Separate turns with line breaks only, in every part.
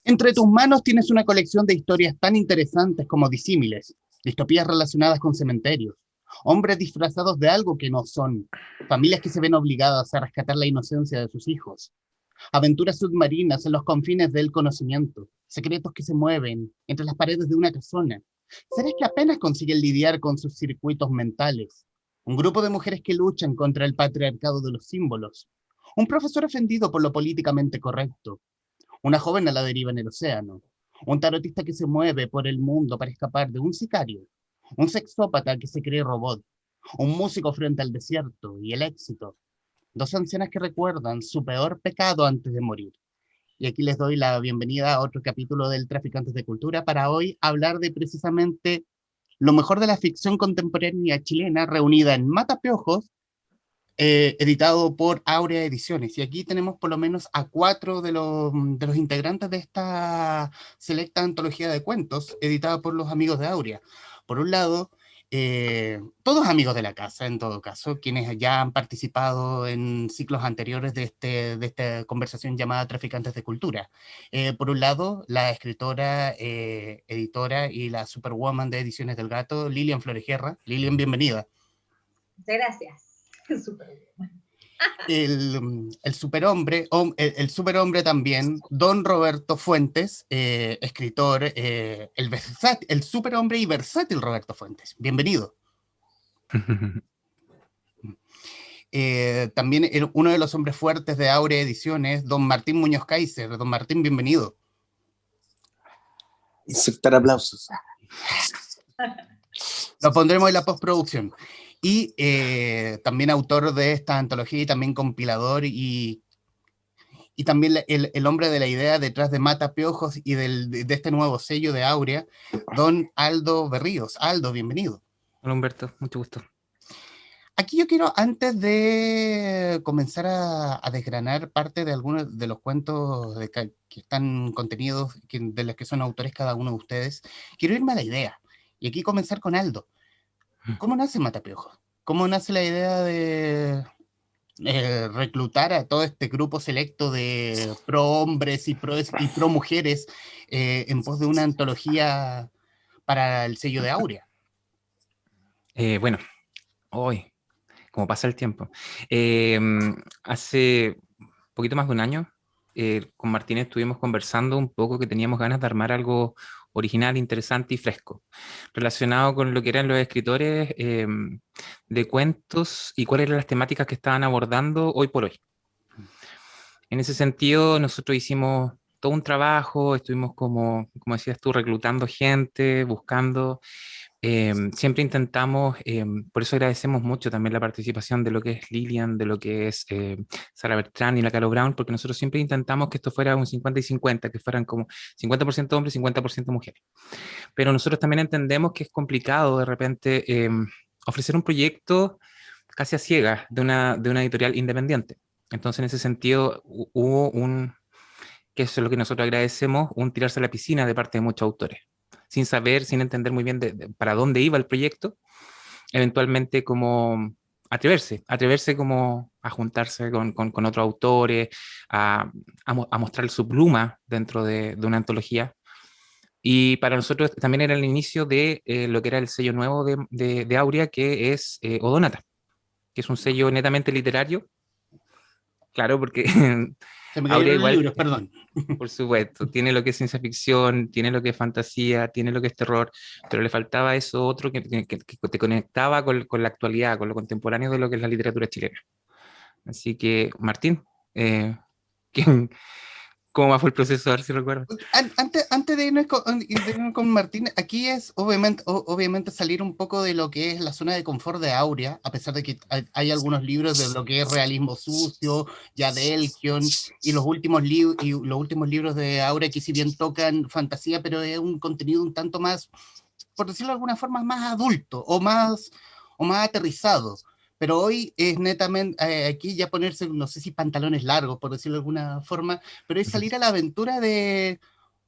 Entre tus manos tienes una colección de historias tan interesantes como disímiles, distopías relacionadas con cementerios, hombres disfrazados de algo que no son, familias que se ven obligadas a rescatar la inocencia de sus hijos, aventuras submarinas en los confines del conocimiento, secretos que se mueven entre las paredes de una casona, seres que apenas consiguen lidiar con sus circuitos mentales, un grupo de mujeres que luchan contra el patriarcado de los símbolos, un profesor ofendido por lo políticamente correcto, una joven a la deriva en el océano, un tarotista que se mueve por el mundo para escapar de un sicario, un sexópata que se cree robot, un músico frente al desierto y el éxito, dos ancianas que recuerdan su peor pecado antes de morir. Y aquí les doy la bienvenida a otro capítulo del Traficantes de Cultura para hoy hablar de precisamente lo mejor de la ficción contemporánea chilena reunida en Matapiojos, editado por Aurea Ediciones. Y aquí tenemos por lo menos a cuatro de los integrantes de esta selecta antología de cuentos, editada por los amigos de Aurea. Por un lado, todos amigos de la casa, en todo caso, quienes ya han participado en ciclos anteriores de esta conversación llamada Traficantes de Cultura. Por un lado, la escritora, editora y la superwoman de Ediciones del Gato, Lilian Florejerra. Lilian, bienvenida.
Muchas gracias.
El superhombre, el superhombre también, don Roberto Fuentes, escritor, el superhombre y versátil Roberto Fuentes. Bienvenido. También uno de los hombres fuertes de Aurea Ediciones, don Martín Muñoz Kaiser. Don Martín, bienvenido.
Insertar aplausos.
Lo pondremos en la postproducción. Y también autor de esta antología y también compilador y también el hombre de la idea detrás de Matapiojos y de este nuevo sello de Aurea, don Aldo Berríos. Aldo, bienvenido.
Hola Humberto, mucho gusto.
Aquí yo quiero, antes de comenzar a desgranar parte de algunos de los cuentos que están contenidos, de los que son autores cada uno de ustedes, quiero irme a la idea. Y aquí comenzar con Aldo. ¿Cómo nace Matapiojos? ¿Cómo nace la idea de reclutar a todo este grupo selecto de pro hombres y pro mujeres en pos de una antología para el sello de Aurea?
Bueno, hoy, como pasa el tiempo, hace poquito más de un año, con Martín estuvimos conversando un poco que teníamos ganas de armar algo original, interesante y fresco, relacionado con lo que eran los escritores de cuentos y cuáles eran las temáticas que estaban abordando hoy por hoy. En ese sentido, nosotros hicimos todo un trabajo, estuvimos como decías tú, reclutando gente, buscando. Siempre intentamos, por eso agradecemos mucho también la participación de lo que es Lilian, de lo que es Sara Bertrand y la Caro Brown, porque nosotros siempre intentamos que esto fuera un 50 y 50, que fueran como 50% hombres y 50% mujeres. Pero nosotros también entendemos que es complicado de repente ofrecer un proyecto casi a ciegas de una editorial independiente. Entonces, en ese sentido, hubo que eso es lo que nosotros agradecemos, un tirarse a la piscina de parte de muchos autores, sin saber, sin entender muy bien para dónde iba el proyecto, eventualmente como atreverse como a juntarse con otros autores, a mostrar su pluma dentro de una antología. Y para nosotros también era el inicio de lo que era el sello nuevo de Aurea, que es Odonata, que es un sello netamente literario. Claro, porque
Se me cayeron los libros, perdón.
Por supuesto, tiene lo que es ciencia ficción, tiene lo que es fantasía, tiene lo que es terror, pero le faltaba eso otro que te conectaba con la actualidad, con lo contemporáneo de lo que es la literatura chilena. Así que, Martín, ¿quién, ¿cómo fue el proceso? A ver si recuerdas.
Antes de irnos con Martín, aquí es obviamente salir un poco de lo que es la zona de confort de Aurea, a pesar de que hay algunos libros de lo que es realismo sucio, ya de Elkion, y los últimos libros de Aurea que si bien tocan fantasía, pero es un contenido un tanto más, por decirlo de alguna forma, más adulto o más aterrizado. Pero hoy es netamente, aquí ya ponerse, no sé si pantalones largos, por decirlo de alguna forma, pero es salir a la aventura de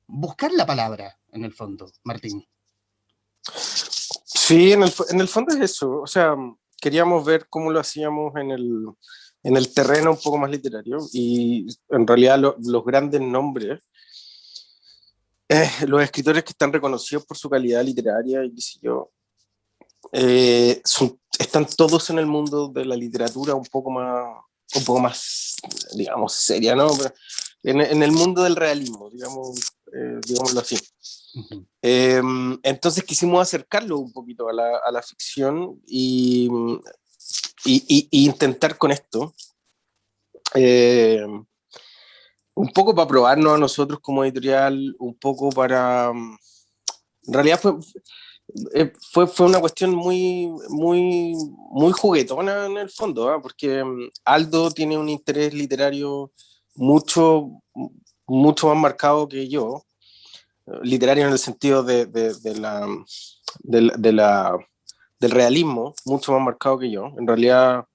buscar la palabra, en el fondo, Martín.
Sí, en el fondo es eso. O sea, queríamos ver cómo lo hacíamos en el terreno un poco más literario, y en realidad los grandes nombres Los escritores que están reconocidos por su calidad literaria y qué sé yo, están todos en el mundo de la literatura un poco más, digamos, seria, ¿no? Pero en el mundo del realismo, digamos, digámoslo así.
Ujú.
Entonces quisimos acercarlo un poquito a la ficción y intentar con esto, un poco para probarnos a nosotros como editorial, un poco para... En realidad fue una cuestión muy juguetona en el fondo, ¿ah? Porque Aldo tiene un interés literario mucho, mucho más marcado que yo, literario en el sentido de la, del realismo, mucho más marcado que yo. En realidad,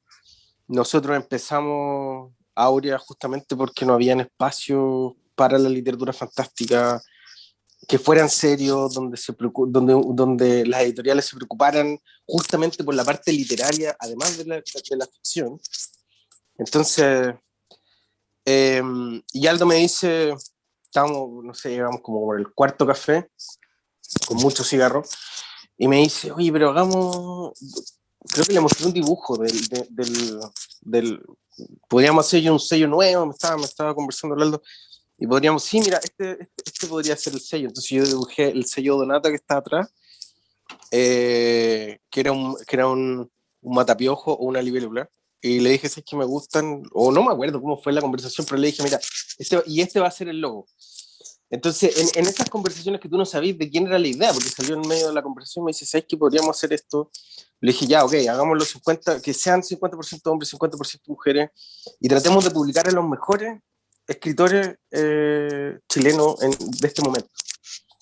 nosotros empezamos Aurea justamente porque no había espacio para la literatura fantástica que fueran serios, donde las editoriales se preocuparan justamente por la parte literaria, además de la ficción. Entonces, y Aldo me dice, estamos, no sé, llegamos como por el cuarto café, con muchos cigarros, y me dice, oye, pero hagamos, creo que le mostré un dibujo del podríamos hacer un sello nuevo, me estaba conversando Aldo, y podríamos, sí, mira, este podría ser el sello. Entonces yo dibujé el sello Donata que está atrás, que era un matapiojo o una libélula. Y le dije, si es que me gustan, o no me acuerdo cómo fue la conversación, pero le dije, mira, este va a ser el logo. Entonces, en esas conversaciones que tú no sabías de quién era la idea, porque salió en medio de la conversación, me dice, ¿sabes que podríamos hacer esto? Le dije, ya, ok, hagámoslo 50, que sean 50% hombres, 50% mujeres, y tratemos de publicar a los mejores escritores chilenos de este momento.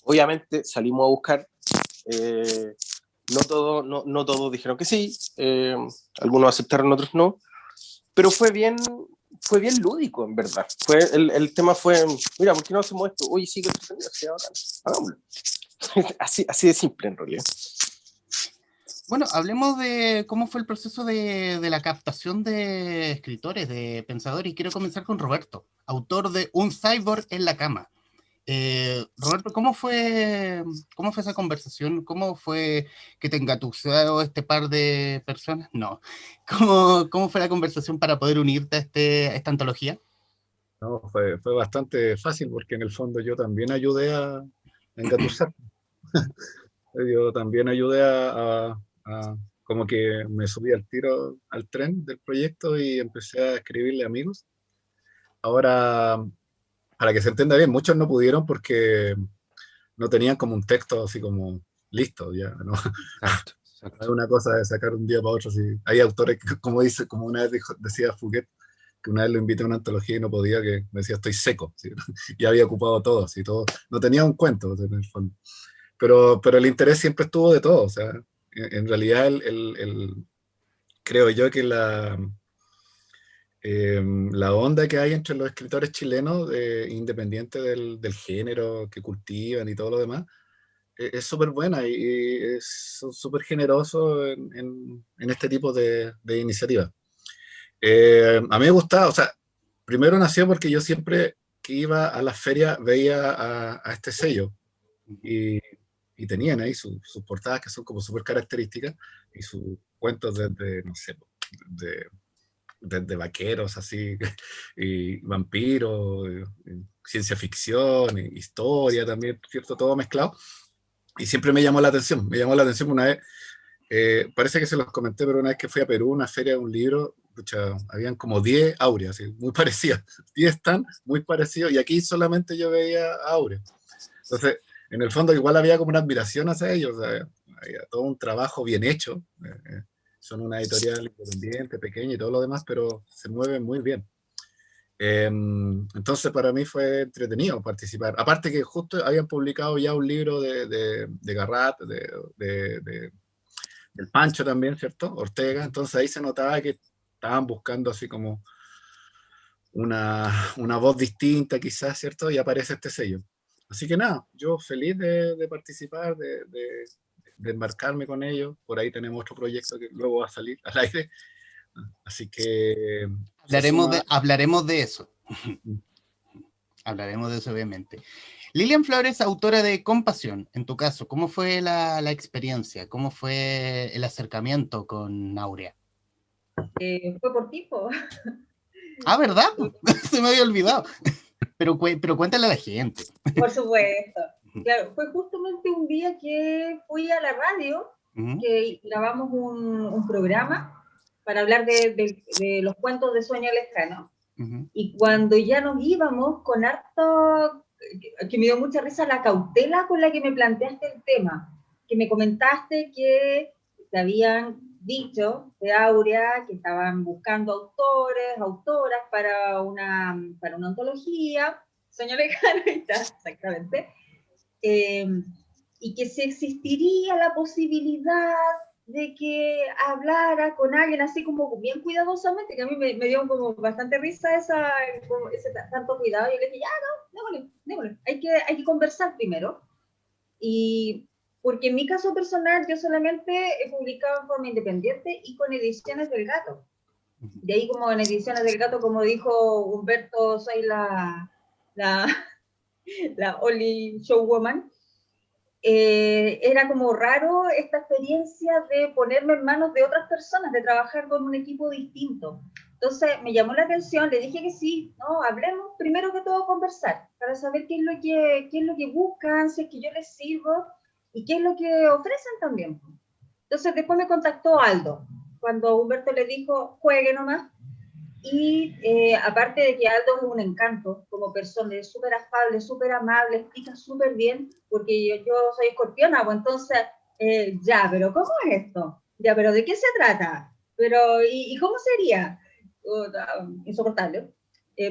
Obviamente salimos a buscar, no todos dijeron que sí, algunos aceptaron, otros no, pero fue bien lúdico, en verdad. El tema fue, mira, ¿por qué no hacemos esto? Oye, sí, que sí, ahora, hagámoslo. Así de simple, en realidad.
Bueno, hablemos de cómo fue el proceso de la captación de escritores, de pensadores, y quiero comenzar con Roberto, autor de Un cyborg en la cama. Roberto, cómo fue esa conversación? ¿Cómo fue que te engatusó este par de personas? No. ¿Cómo fue la conversación para poder unirte a esta antología?
No, fue bastante fácil porque en el fondo yo también ayudé a engatusar. Yo también ayudé como que me subí al tiro al tren del proyecto y empecé a escribirle a amigos. Ahora, para que se entienda bien, muchos no pudieron porque no tenían como un texto así como listo, ya, ¿no?
Exacto,
No es
exacto.
una cosa de sacar un día para otro. Así. Hay autores que, como dice, como una vez decía Fouquet, que una vez lo invité a una antología y no podía, que me decía, estoy seco, ¿sí? Y había ocupado todo, así, todo, no tenía un cuento en el fondo. Pero el interés siempre estuvo de todo, o sea, en realidad creo yo que la onda que hay entre los escritores chilenos, independiente del género que cultivan y todo lo demás, es súper buena y son súper generosos en este tipo de iniciativas. A mí me gustaba, o sea, primero nació porque yo siempre que iba a las ferias veía a este sello y, y tenían ahí sus portadas que son como súper características y sus cuentos no sé, de, de vaqueros así, y vampiros, ciencia ficción, historia también, ¿cierto? Todo mezclado. Y siempre me llamó la atención una vez, parece que se los comenté, pero una vez que fui a Perú, una feria de un libro, pucha, habían como 10 áureas, muy parecidas, 10 están muy parecidos, y aquí solamente yo veía áureas. Entonces, en el fondo igual había como una admiración hacia ellos, o sea, había todo un trabajo bien hecho, son una editorial independiente, pequeña y todo lo demás, pero se mueven muy bien. Entonces para mí fue entretenido participar. Aparte que justo habían publicado ya un libro de Garrat, del Pancho también, ¿cierto? Ortega, entonces ahí se notaba que estaban buscando así como una voz distinta quizás, ¿cierto? Y aparece este sello. Así que nada, yo feliz de participar, de embarcarme con ellos. Por ahí tenemos otro proyecto que luego va a salir al aire. Así que se suma.
Hablaremos de eso. Hablaremos de eso, obviamente. Lilian Flores, autora de Compasión, en tu caso, ¿cómo fue la experiencia? ¿Cómo fue el acercamiento con Aurea?
Fue por tipo.
Ah, ¿verdad? Se me había olvidado. Pero cuéntale a la gente.
Por supuesto. Claro, fue justamente un día que fui a la radio, que grabamos un programa para hablar de los cuentos de Sueño Lejano. Y cuando ya nos íbamos con harto, que me dio mucha risa la cautela con la que me planteaste el tema, que me comentaste que te habían dicho de Aurea que estaban buscando autores, autoras para una antología, Sueño Lejano, exactamente, y que si existiría la posibilidad de que hablara con alguien así como bien cuidadosamente, que a mí me dio como bastante risa ese tanto cuidado, y yo le dije, ya, no, démosle, hay que conversar primero, y porque en mi caso personal yo solamente he publicado en forma independiente y con Ediciones del Gato. De ahí como en Ediciones del Gato, como dijo Humberto, soy la only showwoman. Era como raro esta experiencia de ponerme en manos de otras personas, de trabajar con un equipo distinto. Entonces me llamó la atención, le dije que sí, no, hablemos primero que todo conversar, para saber qué es lo que buscan, si es que yo les sirvo y qué es lo que ofrecen también. Entonces después me contactó Aldo, cuando Humberto le dijo, juegue nomás. Y aparte de que Aldo es un encanto como persona, es súper afable, súper amable, explica súper bien, porque yo soy escorpiona, pues entonces, ya, pero ¿cómo es esto? Ya, pero ¿de qué se trata? Pero, ¿y cómo sería? Insoportable.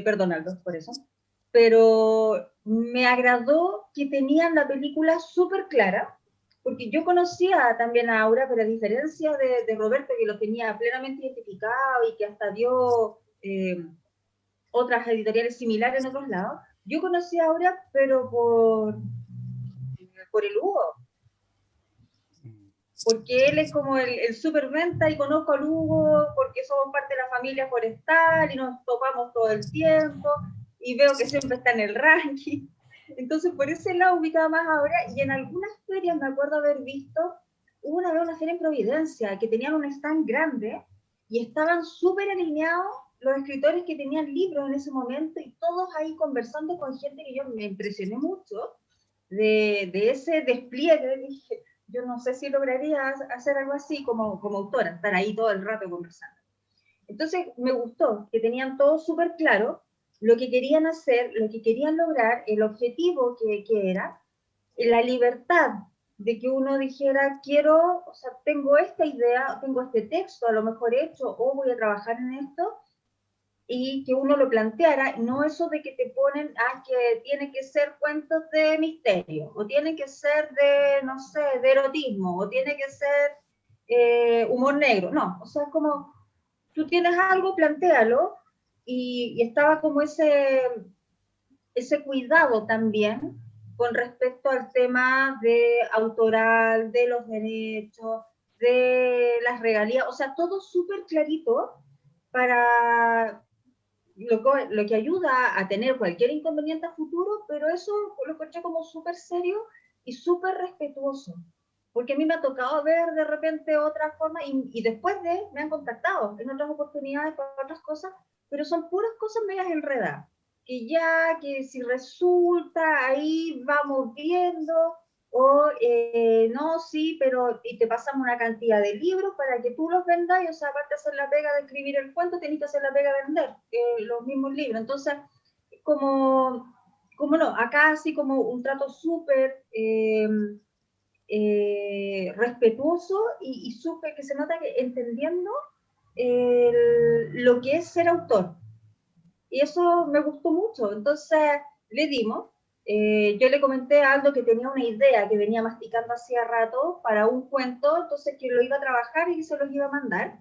Perdón, Aldo, por eso. Pero me agradó que tenían la película súper clara, porque yo conocía también a Aura, pero a diferencia de Roberto, que lo tenía plenamente identificado y que hasta dio otras editoriales similares en otros lados, yo conocí a Aura, pero por el Hugo, porque él es como el superventa y conozco al Hugo porque somos parte de la familia forestal y nos topamos todo el tiempo y veo que siempre está en el ranking. Entonces, por ese lado ubicaba más ahora, y en algunas ferias me acuerdo haber visto, hubo una vez una feria en Providencia, que tenían un stand grande, y estaban súper alineados los escritores que tenían libros en ese momento, y todos ahí conversando con gente que yo me impresioné mucho, de ese despliegue. Dije, yo no sé si lograría hacer algo así como autora, estar ahí todo el rato conversando. Entonces, me gustó, que tenían todo súper claro, lo que querían hacer, lo que querían lograr, el objetivo que era, la libertad de que uno dijera, quiero, o sea, tengo esta idea, tengo este texto a lo mejor hecho, o voy a trabajar en esto, y que uno lo planteara, no eso de que te ponen, que tiene que ser cuentos de misterio, o tiene que ser de, no sé, de erotismo, o tiene que ser humor negro, no, o sea, como, tú tienes algo, plantéalo, y estaba como ese cuidado también con respecto al tema de autoral, de los derechos, de las regalías, o sea, todo súper clarito para lo que ayuda a tener cualquier inconveniente a futuro, pero eso lo encontré como súper serio y súper respetuoso, porque a mí me ha tocado ver de repente otras formas y después me han contactado en otras oportunidades para otras cosas, pero son puras cosas medias enredadas, que si resulta, ahí vamos viendo, o no, sí, pero y te pasamos una cantidad de libros para que tú los vendas, y o sea, aparte de hacer la pega de escribir el cuento, tenés que hacer la pega de vender los mismos libros. Entonces, como no, acá así como un trato súper respetuoso y súper que se nota que entendiendo lo que es ser autor. Y eso me gustó mucho. Entonces, le dimos. Yo le comenté a Aldo que tenía una idea que venía masticando hacía rato para un cuento, entonces que lo iba a trabajar y que se los iba a mandar.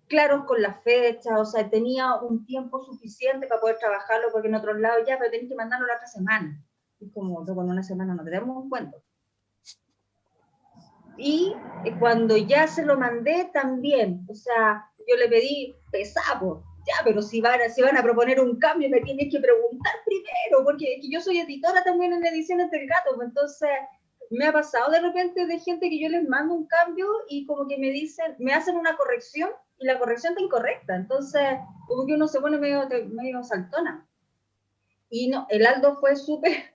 Claros con la fecha, o sea, tenía un tiempo suficiente para poder trabajarlo, porque en otros lados ya, pero tenés que mandarlo la otra semana. Y como, no, con una semana no tenemos un cuento. Y cuando ya se lo mandé también, o sea, yo le pedí pesado, ya, pero si van a proponer un cambio, me tienes que preguntar primero, porque yo soy editora también en Ediciones del Gato, pues entonces me ha pasado de repente de gente que yo les mando un cambio y como que me dicen, me hacen una corrección y la corrección está incorrecta, entonces como que uno se pone medio saltona. Y no, el Aldo fue súper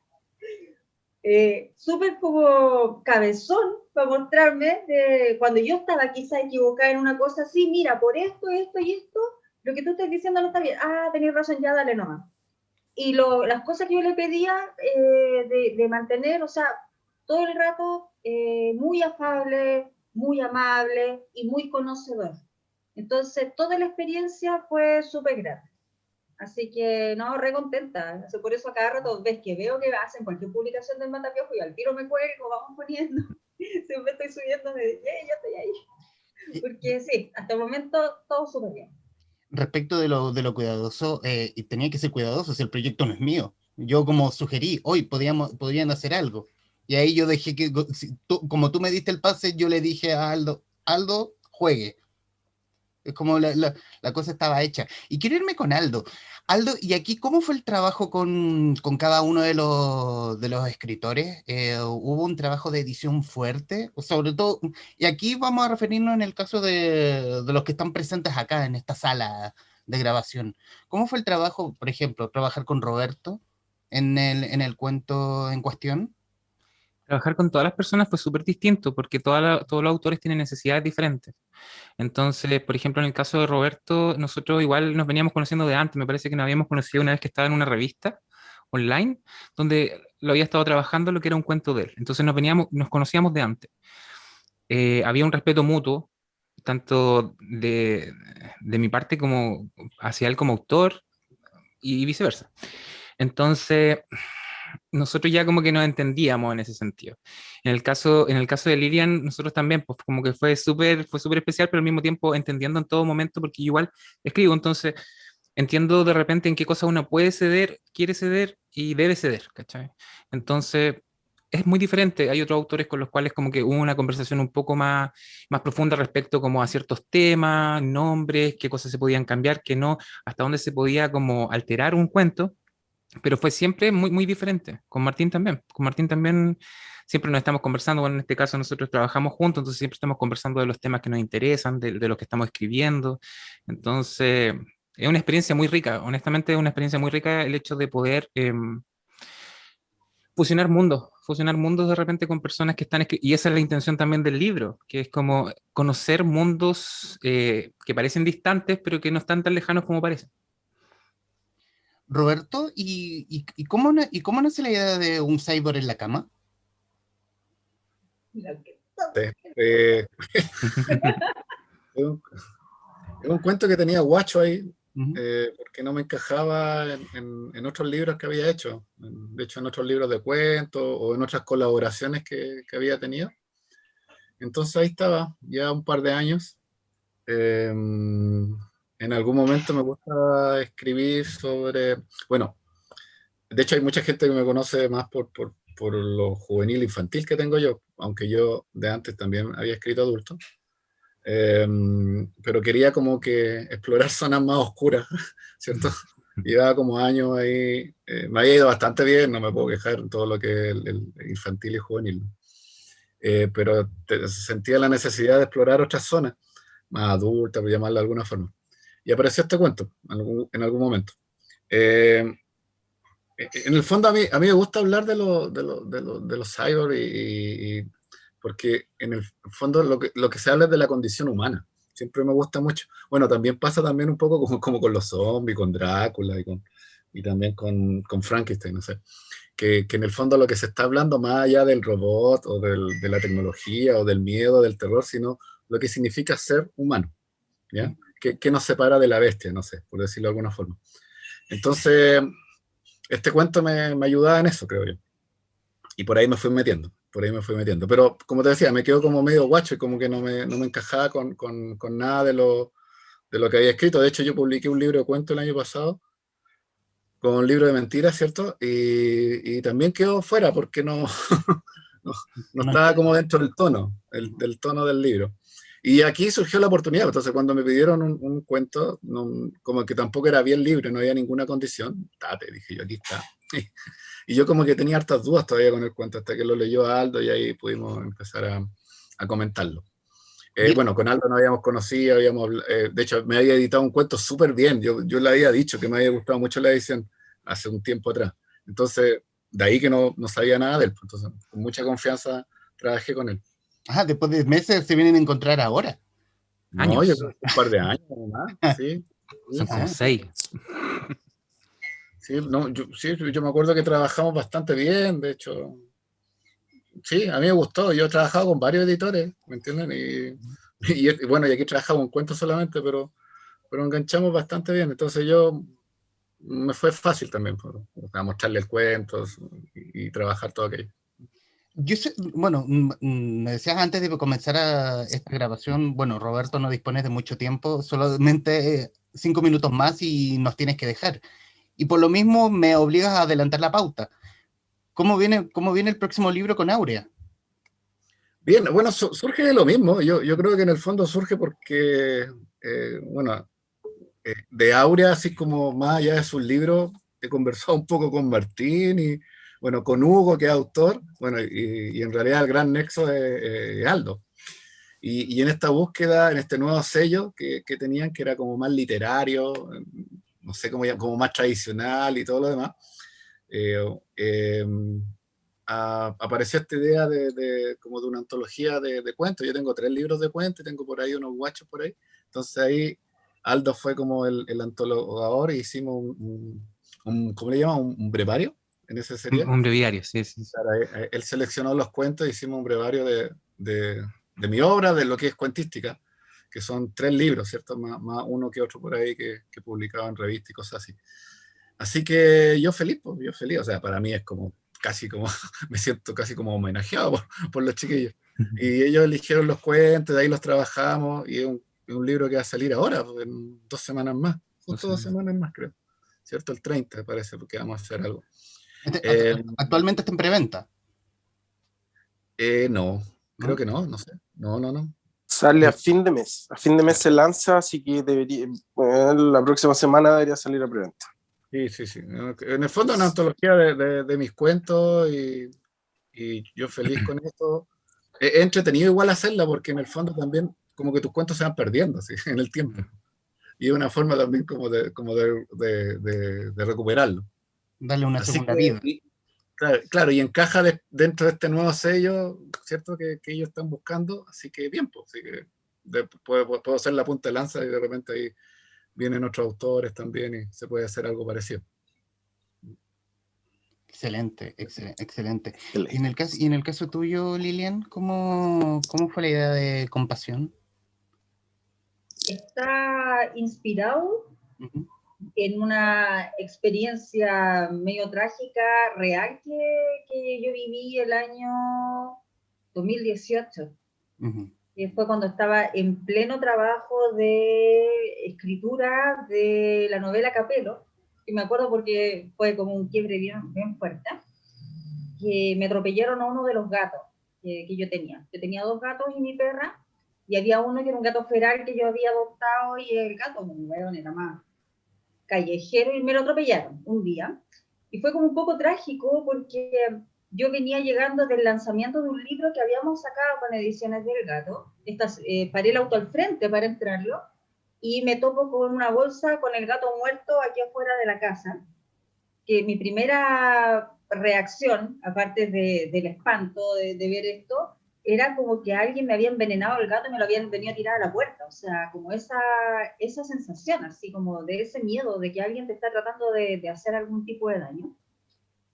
como cabezón para mostrarme cuando yo estaba quizá equivocada en una cosa así, mira, por esto, esto y esto, lo que tú estás diciendo no está bien. Ah, tenés razón, ya dale nomás. Y las cosas que yo le pedía de mantener, o sea, todo el rato muy afable, muy amable y muy conocedor. Entonces, toda la experiencia fue súper grata. Así que, no, re contenta. Por eso a cada rato ves que veo que hacen cualquier publicación del Matapiojo y al tiro me cuelgo, vamos poniendo. Siempre estoy subiendo, yo estoy ahí. Porque sí, hasta el momento todo súper bien.
Respecto de lo cuidadoso, y tenía que ser cuidadoso si el proyecto no es mío. Yo como sugerí, hoy podrían hacer algo. Y ahí yo dejé que, como tú me diste el pase, yo le dije a Aldo, juegue. Es como la cosa estaba hecha. Y quiero irme con Aldo. Aldo, ¿y aquí cómo fue el trabajo con cada uno de los escritores? ¿Hubo un trabajo de edición fuerte? O sobre todo, y aquí vamos a referirnos en el caso de los que están presentes acá en esta sala de grabación. ¿Cómo fue el trabajo, por ejemplo, trabajar con Roberto en el cuento en cuestión?
Trabajar con todas las personas fue súper distinto porque todos los autores tienen necesidades diferentes. Entonces, por ejemplo, en el caso de Roberto, nosotros igual nos veníamos conociendo de antes. Me parece que nos habíamos conocido una vez que estaba en una revista online donde lo había estado trabajando lo que era un cuento de él. Entonces nos conocíamos de antes. Había un respeto mutuo, tanto de mi parte como hacia él como autor y viceversa. Entonces, nosotros ya como que nos entendíamos en ese sentido. En el caso de Lilian, nosotros también, pues como que fue súper especial, pero al mismo tiempo entendiendo en todo momento, porque yo igual escribo, entonces entiendo de repente en qué cosa uno puede ceder, quiere ceder y debe ceder, ¿cachai? Entonces, es muy diferente. Hay otros autores con los cuales como que hubo una conversación un poco más profunda respecto como a ciertos temas, nombres, qué cosas se podían cambiar, qué no, hasta dónde se podía como alterar un cuento, pero fue siempre muy diferente. Con Martín también. Con Martín también siempre nos estamos conversando. Bueno, en este caso nosotros trabajamos juntos, entonces siempre estamos conversando de los temas que nos interesan, de lo que estamos escribiendo. Entonces, es una experiencia muy rica. Honestamente, es una experiencia muy rica el hecho de poder fusionar mundos de repente con personas que están y esa es la intención también del libro, que es como conocer mundos que parecen distantes, pero que no están tan lejanos como parecen.
Roberto, ¿y cómo nace la idea de un cyborg en la cama?
Eh, es un cuento que tenía guacho ahí, porque no me encajaba en otros libros que había hecho. De hecho, en otros libros de cuentos o en otras colaboraciones que había tenido. Entonces ahí estaba, ya un par de años. En algún momento me gusta escribir sobre, bueno, de hecho hay mucha gente que me conoce más por lo juvenil e infantil que tengo yo, aunque yo de antes también había escrito adulto. Pero quería como que explorar zonas más oscuras, ¿cierto? Llevaba como años ahí, me había ido bastante bien, no me puedo quejar en todo lo que es el infantil y juvenil, pero sentía la necesidad de explorar otras zonas más adultas, por llamarla de alguna forma. Y apareció este cuento en algún momento. En el fondo a mí me gusta hablar de los cyborg porque en el fondo lo que se habla es de la condición humana. Siempre me gusta mucho. Bueno, también pasa también un poco como con los zombies, con Drácula y también con Frankenstein, no sé. Que en el fondo lo que se está hablando más allá del robot o de la tecnología o del miedo, del terror, sino lo que significa ser humano, ¿ya? Que nos separa de la bestia, no sé, por decirlo de alguna forma. Entonces, este cuento me ayudaba en eso, creo yo. Y por ahí me fui metiendo, por ahí me fui metiendo. Pero como te decía, me quedo como medio guacho y como que no me encajaba con nada de lo que había escrito. De hecho, yo publiqué un libro de cuentos el año pasado, con un libro de mentiras, ¿cierto? Y también quedó fuera porque no, no estaba como dentro del tono, del tono del libro. Y aquí surgió la oportunidad, entonces cuando me pidieron un cuento, como que tampoco era bien libre, no había ninguna condición, date, dije yo, aquí está. Y yo como que tenía hartas dudas todavía con el cuento, hasta que lo leyó Aldo y ahí pudimos empezar a comentarlo.
Bien.
Bueno, con Aldo nos habíamos conocido, de hecho me había editado un cuento súper bien, yo le había dicho que me había gustado mucho la edición hace un tiempo atrás. Entonces, de ahí que no sabía nada de él, entonces con mucha confianza trabajé con él.
Ah, después de meses se vienen a encontrar ahora.
No, yo
Años.
creo que un par de años más, sí.
Son
Sí,
como
Ah,
6.
sí, no, yo me acuerdo que trabajamos bastante bien, de hecho. Sí, a mí me gustó. Yo he trabajado con varios editores, ¿me entienden? Y bueno, y aquí trabajamos en cuentos solamente, pero enganchamos bastante bien. Entonces me fue fácil también, para mostrarle el cuento y trabajar todo aquello.
yo sé, bueno, me decías antes de comenzar esta grabación, bueno, Roberto, no dispones de mucho tiempo, solamente 5 minutos más y nos tienes que dejar. Y por lo mismo me obligas a adelantar la pauta. Cómo viene el próximo libro con Áurea?
Bien, bueno, surge de lo mismo. Yo creo que en el fondo surge porque, bueno, de Aurea, así como más allá de sus libros, he conversado un poco con Martín y, bueno, con Hugo, que es autor, bueno, y en realidad el gran nexo es Aldo. Y en esta búsqueda, en este nuevo sello que tenían, que era como más literario, no sé cómo como más tradicional y todo lo demás, eh, eh, apareció esta idea como de una antología de cuentos. Yo tengo 3 libros de cuentos y tengo por ahí unos guachos por ahí. Entonces ahí Aldo fue como el antologador y hicimos ¿cómo le llaman? Un brevario, en ese sería.
Un breviario, sí, sí, sí.
Claro, él seleccionó los cuentos y hicimos un brevario de mi obra, de lo que es cuentística, que son 3 libros, ¿cierto? Más uno que otro por ahí que publicaba en revistas y cosas así. Así que yo feliz, pues, yo feliz. O sea, para mí es como, casi como, me siento casi como homenajeado por los chiquillos. Y ellos eligieron los cuentos, de ahí los trabajamos, y es un libro que va a salir ahora, pues, en 2 semanas más, justo 2 semanas más, creo. ¿Cierto? El 30, me parece, porque vamos a hacer algo. Eh,
Actualmente está en preventa,
no, creo
¿no?
que no sé. No.
Sale a
Eh,
fin de mes. A fin de mes se lanza, así que la próxima semana debería salir a preventa.
Sí. En el fondo es una antología de mis cuentos y yo feliz con esto. Es entretenido igual hacerla porque en el fondo también como que tus cuentos se van perdiendo así, en el tiempo. Y es una forma también como de recuperarlo.
Darle una
Así
segunda
que,
vida.
claro, y encaja dentro de este nuevo sello, ¿cierto? Que ellos están buscando. Así que bien, pues, así que puedo ser la punta de lanza y de repente ahí vienen otros autores también y se puede hacer algo parecido.
Excelente, excelente.
Excelente.
Y en el caso tuyo, Lilian, ¿cómo fue la idea de Compasión?
Está inspirado
Ujú,
en una experiencia medio trágica, real, que yo viví el año 2018.
ujú.
Que fue cuando estaba en pleno trabajo de escritura de la novela Capelo, y me acuerdo porque fue como un quiebre bien fuerte, que me atropellaron a uno de los gatos que yo tenía. Yo tenía 2 gatos y mi perra, y había uno que era un gato feral que yo había adoptado, y el gato, bueno, era más callejero, y me lo atropellaron un día. Y fue como un poco trágico porque yo venía llegando del lanzamiento de un libro que habíamos sacado con Ediciones del Gato. Paré el auto al frente para entrarlo y me topo con una bolsa con el gato muerto aquí afuera de la casa. Que mi primera reacción, aparte del espanto de ver esto, era como que alguien me había envenenado el gato y me lo habían venido a tirar a la puerta. O sea, como esa sensación, así como de ese miedo de que alguien te está tratando de hacer algún tipo de daño.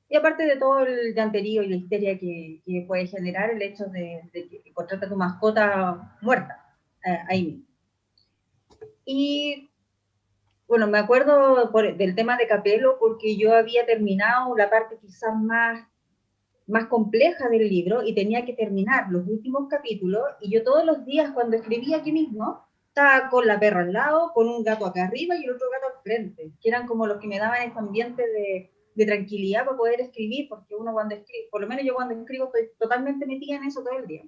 Y aparte de todo el llanterío y la histeria que puede generar el hecho de que encontrarte a tu mascota muerta ahí mismo. Y bueno, me acuerdo del tema de Capelo porque yo había terminado la parte quizás más compleja del libro y tenía que terminar los últimos capítulos, y yo todos los días cuando escribía aquí mismo estaba con la perra al lado, con un gato acá arriba y el otro gato al frente, que eran como los que me daban este ambiente de tranquilidad para poder escribir, porque uno cuando escribe, por lo menos yo cuando escribo estoy totalmente metida en eso todo el día.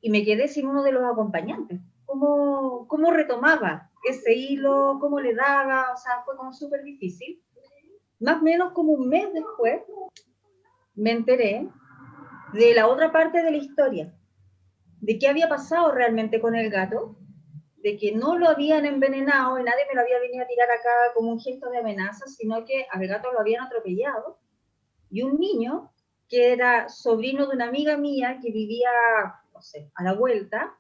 y me quedé sin uno de los acompañantes. ¿Cómo retomaba ese hilo? ¿Cómo le daba? O sea, fue como súper difícil. Más o menos como un mes después, me enteré de la otra parte de la historia, de qué había pasado realmente con el gato, de que no lo habían envenenado y nadie me lo había venido a tirar acá como un gesto de amenaza, sino que al gato lo habían atropellado, y un niño que era sobrino de una amiga mía que vivía, no sé, a la vuelta,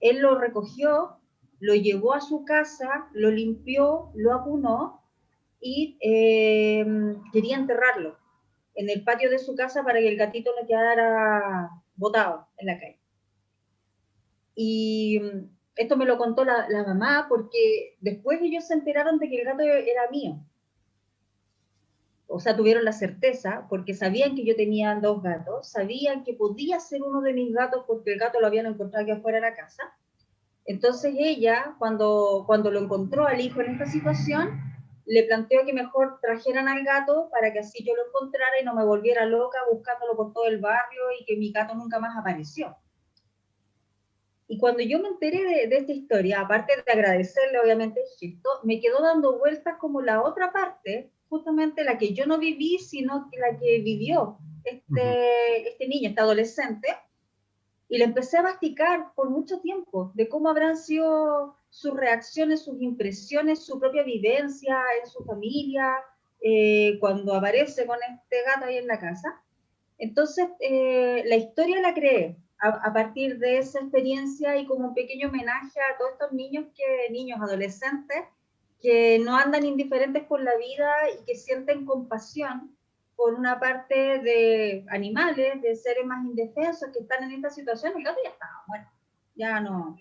él lo recogió, lo llevó a su casa, lo limpió, lo acunó y quería enterrarlo en el patio de su casa para que el gatito no quedara botado en la calle. Y esto me lo contó la mamá, porque después ellos se enteraron de que el gato era mío. O sea, tuvieron la certeza, porque sabían que yo tenía 2 gatos, sabían que podía ser uno de mis gatos porque el gato lo habían encontrado aquí afuera de la casa. Entonces ella, cuando lo encontró al hijo en esta situación, le planteó que mejor trajeran al gato para que así yo lo encontrara y no me volviera loca buscándolo por todo el barrio y que mi gato nunca más apareció. Y cuando yo me enteré de esta historia, aparte de agradecerle obviamente el gesto, me quedó dando vueltas como la otra parte, justamente la que yo no viví, sino que la que vivió este niño, este adolescente, y le empecé a masticar por mucho tiempo de cómo habrán sido sus reacciones, sus impresiones, su propia vivencia en su familia, cuando aparece con este gato ahí en la casa. Entonces, la historia la creé a partir de esa experiencia y como un pequeño homenaje a todos estos niños, adolescentes, que no andan indiferentes por la vida y que sienten compasión por una parte de animales, de seres más indefensos que están en esta situación. El gato ya estaba muerto, ya no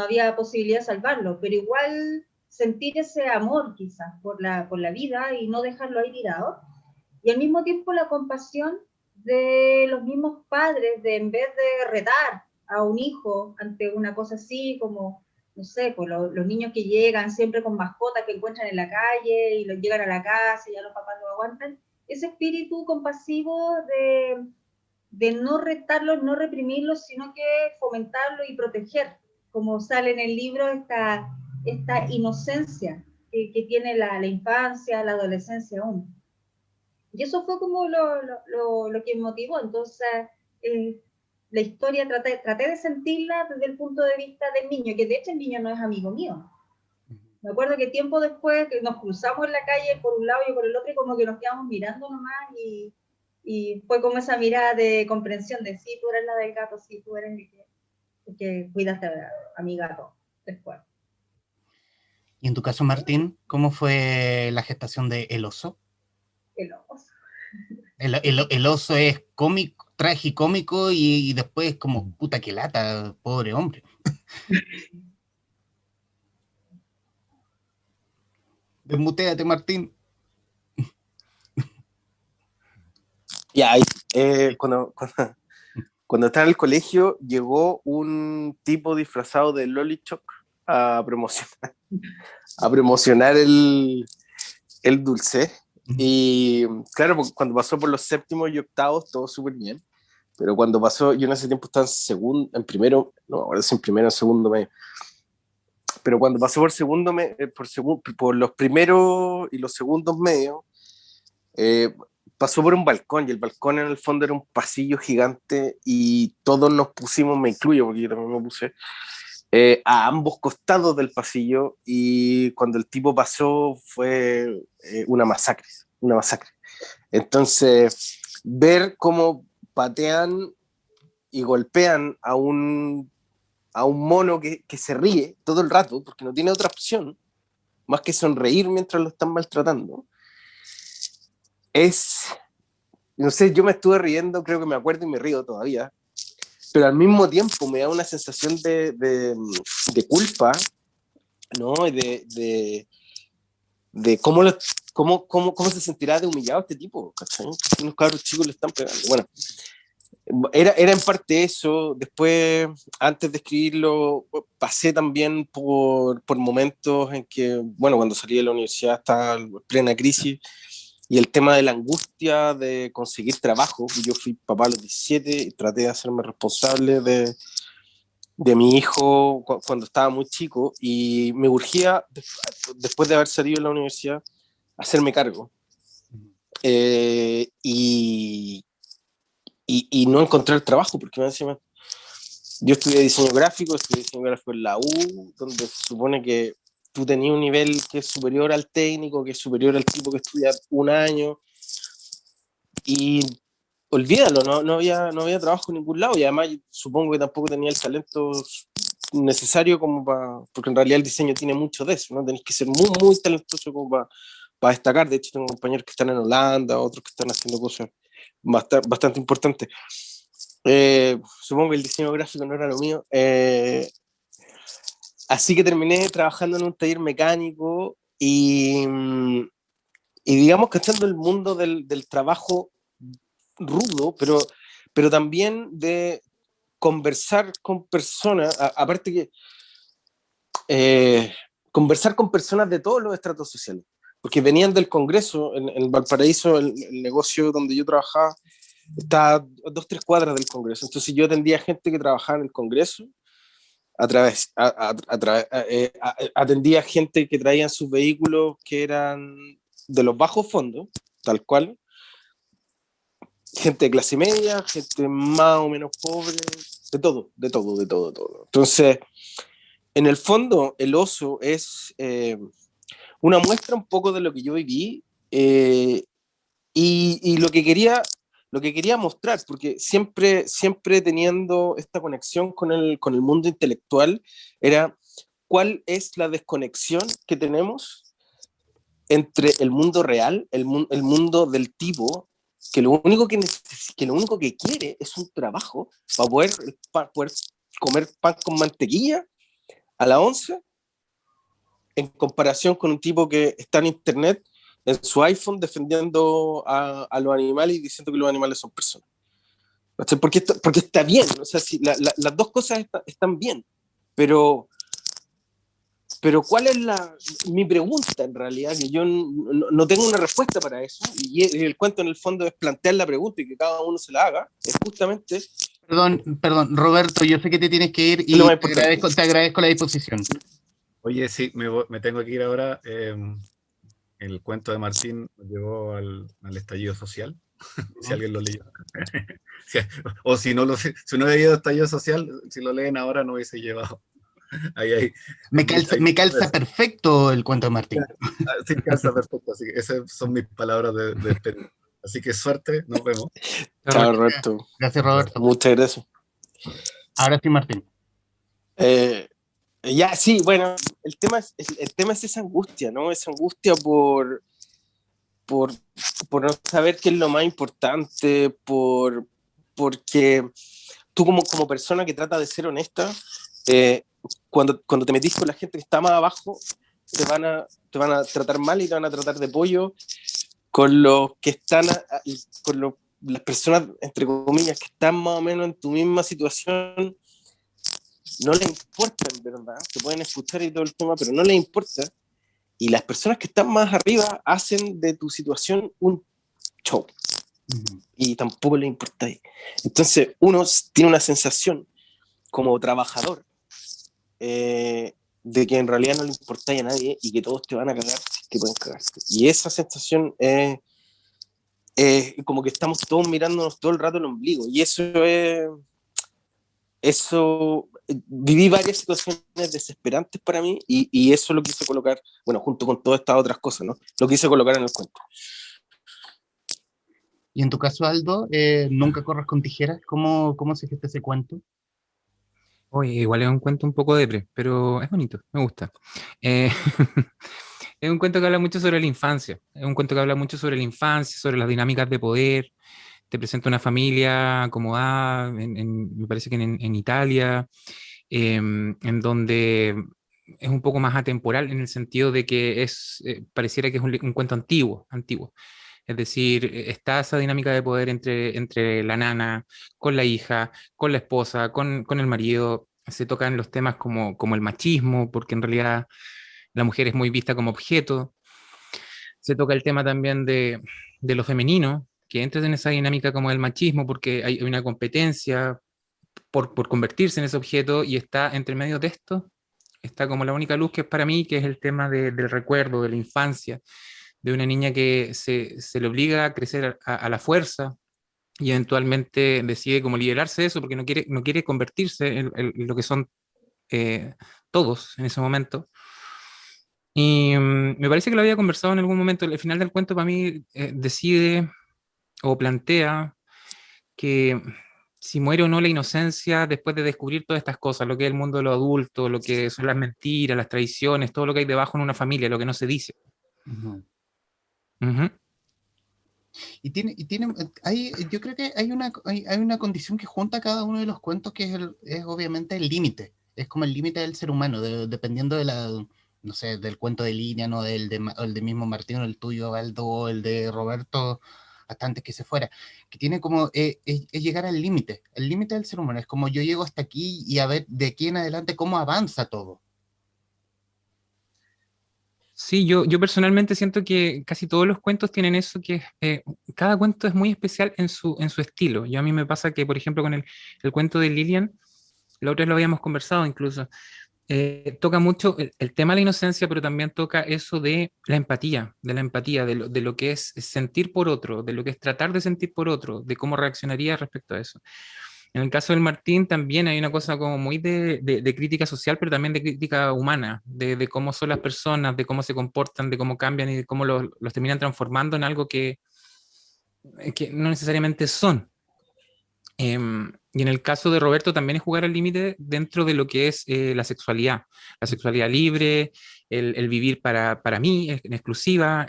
había posibilidad de salvarlo, pero igual sentir ese amor quizás por la vida y no dejarlo ahí tirado, y al mismo tiempo la compasión de los mismos padres, de en vez de retar a un hijo ante una cosa así, como, no sé, pues los niños que llegan siempre con mascotas que encuentran en la calle y los llegan a la casa y ya los papás lo aguantan, ese espíritu compasivo de no retarlos, no reprimirlos, sino que fomentarlo y proteger, como sale en el libro esta inocencia que tiene la infancia, la adolescencia aún. Y eso fue como lo que me motivó. Entonces, la historia traté de sentirla desde el punto de vista del niño, que de hecho el niño no es amigo mío. Me acuerdo que tiempo después que nos cruzamos en la calle por un lado y por el otro y como que nos quedamos mirando nomás y fue como esa mirada de comprensión de sí, tú eres la del gato, sí, tú eres el que cuidaste a mi gato después.
Y en tu caso, Martín, ¿cómo fue la gestación de El Oso?
El oso.
El oso es cómico, tragicómico y después como puta que lata, pobre hombre. Desmutéate, Martín.
Ya, cuando estaba en el colegio, llegó un tipo disfrazado de Lolichok a promocionar el dulce. Y claro, cuando pasó por los séptimos y octavos, todo súper bien. Pero cuando pasó, yo en ese tiempo estaba en primero, no, ahora es en primero, en segundo medio. Pero cuando pasó por los primeros y los segundos medios, pasó por un balcón, y el balcón en el fondo era un pasillo gigante y todos nos pusimos, me incluyo porque yo también me puse, a ambos costados del pasillo, y cuando el tipo pasó fue una masacre. Entonces, ver cómo patean y golpean a un mono que se ríe todo el rato, porque no tiene otra opción más que sonreír mientras lo están maltratando, no sé, yo me estuve riendo, creo que me acuerdo y me río todavía, pero al mismo tiempo me da una sensación de culpa, ¿no? De cómo se sentirá de humillado este tipo, ¿cachai? Unos cabros chicos le están pegando. Bueno, era en parte eso. Después, antes de escribirlo, pasé también por momentos en que, bueno, cuando salí de la universidad estaba en plena crisis, y el tema de la angustia de conseguir trabajo. Yo fui papá a los 17 y traté de hacerme responsable de mi hijo cuando estaba muy chico y me urgía, después de haber salido de la universidad, hacerme cargo. Y no encontrar trabajo, porque encima yo estudié diseño gráfico en la U, donde se supone que tú tenías un nivel que es superior al técnico, que es superior al tipo que estudia un año, y olvídalo, no había trabajo en ningún lado, y además supongo que tampoco tenía el talento necesario como para, porque en realidad el diseño tiene mucho de eso, ¿no? Tenés que ser muy, muy talentoso como para destacar. De hecho, tengo compañeros que están en Holanda, otros que están haciendo cosas bastante importantes. Supongo que el diseño gráfico no era lo mío. Así que terminé trabajando en un taller mecánico y digamos que estando en el mundo del trabajo rudo, pero también de conversar con personas, aparte que conversar con personas de todos los estratos sociales, porque venían del Congreso. En Valparaíso, el negocio donde yo trabajaba está a 2, 3 cuadras del Congreso, entonces yo atendía gente que trabajaba en el Congreso, atendía gente que traían sus vehículos que eran de los bajos fondos, tal cual, gente de clase media, gente más o menos pobre, de todo, de todo, de todo, de todo. Entonces, en el fondo, el oso es una muestra un poco de lo que yo viví, y lo que quería mostrar, porque siempre teniendo esta conexión con el mundo intelectual, era cuál es la desconexión que tenemos entre el mundo real, el mundo del tipo, que lo único que quiere es un trabajo para poder comer pan con mantequilla a la 11, en comparación con un tipo que está en internet, en su iPhone, defendiendo a los animales y diciendo que los animales son personas. Porque está bien, o sea, si las dos cosas están bien, pero ¿cuál es mi pregunta en realidad? Que yo no tengo una respuesta para eso, y el cuento en el fondo es plantear la pregunta y que cada uno se la haga, es justamente
Perdón, Roberto, yo sé que te tienes que ir
lo
y
más importante.
te agradezco la disposición.
Oye, sí, me tengo que ir ahora. El cuento de Martín nos llevó al estallido social, si alguien lo leyó. Si- o si no si no he leído estallido social, si lo leen ahora no hubiese llevado. Ahí, ahí,
Me calza perfecto el cuento de Martín.
sí, calza perfecto. Así que esas son mis palabras de despedida. Así que suerte, nos vemos.
Chao, Roberto.
Gracias, Roberto.
Muchas gracias.
Ahora sí, Martín.
Ya, sí, bueno, el tema es esa angustia, ¿no? Esa angustia por, por no saber qué es lo más importante, porque tú como persona que trata de ser honesta, cuando te metís con la gente que está más abajo, te van a tratar mal y te van a tratar de pollo. Con los que están, las personas, entre comillas, que están más o menos en tu misma situación, no les importa, en verdad. Te pueden escuchar y todo el tema, pero no les importa. Y las personas que están más arriba hacen de tu situación un show. Y tampoco les importa. Entonces, uno tiene una sensación como trabajador, de que en realidad no le importa a nadie y que todos te van a cagar, que pueden cagarte. Y esa sensación es como que estamos todos mirándonos todo el rato el ombligo. Y viví varias situaciones desesperantes para mí, y eso lo quise colocar, bueno, junto con todas estas otras cosas, ¿no? Lo quise colocar en el cuento.
Y en tu caso, Aldo, ¿nunca corres con tijeras? ¿Cómo se gesta ese cuento?
Oye, igual es un cuento un poco depre, pero es bonito, me gusta. Eh, es un cuento que habla mucho sobre la infancia, es un cuento que habla mucho sobre la infancia, sobre las dinámicas de poder. Te presenta una familia acomodada, me parece que en Italia, en donde es un poco más atemporal en el sentido de que pareciera que es un cuento antiguo. Es decir, está esa dinámica de poder entre la nana, con la hija, con la esposa, con el marido. Se tocan los temas como el machismo, porque en realidad la mujer es muy vista como objeto. Se toca el tema también de lo femenino, que entra en esa dinámica como el machismo, porque hay una competencia por convertirse en ese objeto, y está entre medio de esto, está como la única luz que es para mí, que es el tema del recuerdo, de la infancia, de una niña que se le obliga a crecer a la fuerza, y eventualmente decide como liberarse de eso, porque no quiere convertirse en lo que son todos en ese momento. Y me parece que lo había conversado en algún momento. El final del cuento para mí decide o plantea que si muere o no la inocencia después de descubrir todas estas cosas, lo que es el mundo de los adultos, lo que son las mentiras, las traiciones, todo lo que hay debajo en una familia, lo que no se dice.
Ujú.
Ujú.
Yo creo que hay una condición que junta cada uno de los cuentos, que es obviamente el límite. Es como el límite del ser humano, dependiendo de no sé, del cuento de Lilian, o o el de mismo Martín, o el tuyo, Aldo, o el de Roberto, hasta antes que se fuera, que tiene como, es llegar al límite. El límite del ser humano es como: yo llego hasta aquí, y a ver de aquí en adelante cómo avanza todo.
Sí, yo personalmente siento que casi todos los cuentos tienen eso, que cada cuento es muy especial en su estilo. Yo a mí me pasa que, por ejemplo, con el cuento de Lilian, la otra vez lo habíamos conversado incluso, toca mucho el tema de la inocencia, pero también toca eso de la empatía, de lo que es sentir por otro, de lo que es tratar de sentir por otro, de cómo reaccionaría respecto a eso. En el caso del Martín también hay una cosa como muy de crítica social, pero también de crítica humana, de cómo son las personas, de cómo se comportan, de cómo cambian y de cómo los terminan transformando en algo que no necesariamente son. Y en el caso de Roberto también es jugar al límite dentro de lo que es la sexualidad libre, el vivir para mí, en exclusiva,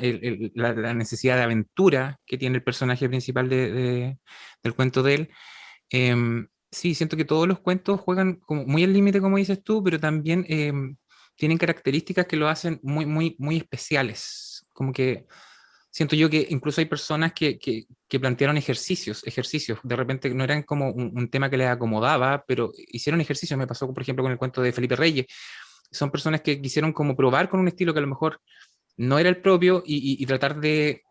la necesidad de aventura que tiene el personaje principal del cuento de él. Sí, siento que todos los cuentos juegan como muy al límite, como dices tú, pero también tienen características que lo hacen muy especiales. Como que siento yo que incluso hay personas que plantearon ejercicios. De repente no eran como un tema que les acomodaba, pero hicieron ejercicios. Me pasó, por ejemplo, con el cuento de Felipe Reyes. Son personas que quisieron como probar con un estilo que a lo mejor no era el propio, y tratar de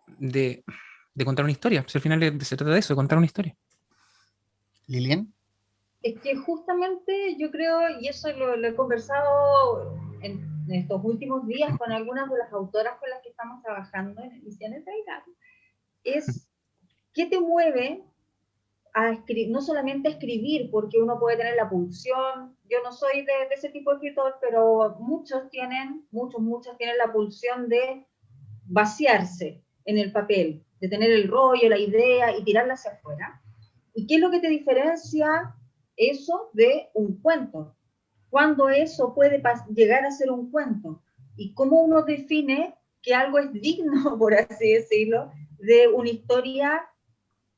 contar una historia. Pues al final se trata de eso, de contar una historia.
Lilian.
Es que justamente yo creo, y eso lo he conversado en estos últimos días con algunas de las autoras con las que estamos trabajando en Ediciones Reina, es qué te mueve a escribir, no solamente a escribir, porque uno puede tener la pulsión. Yo no soy de ese tipo de escritor, pero muchos tienen la pulsión de vaciarse en el papel, de tener el rollo, la idea y tirarla hacia afuera. ¿Y qué es lo que te diferencia eso de un cuento? ¿Cuándo eso puede llegar a ser un cuento? ¿Y cómo uno define que algo es digno, por así decirlo, de una historia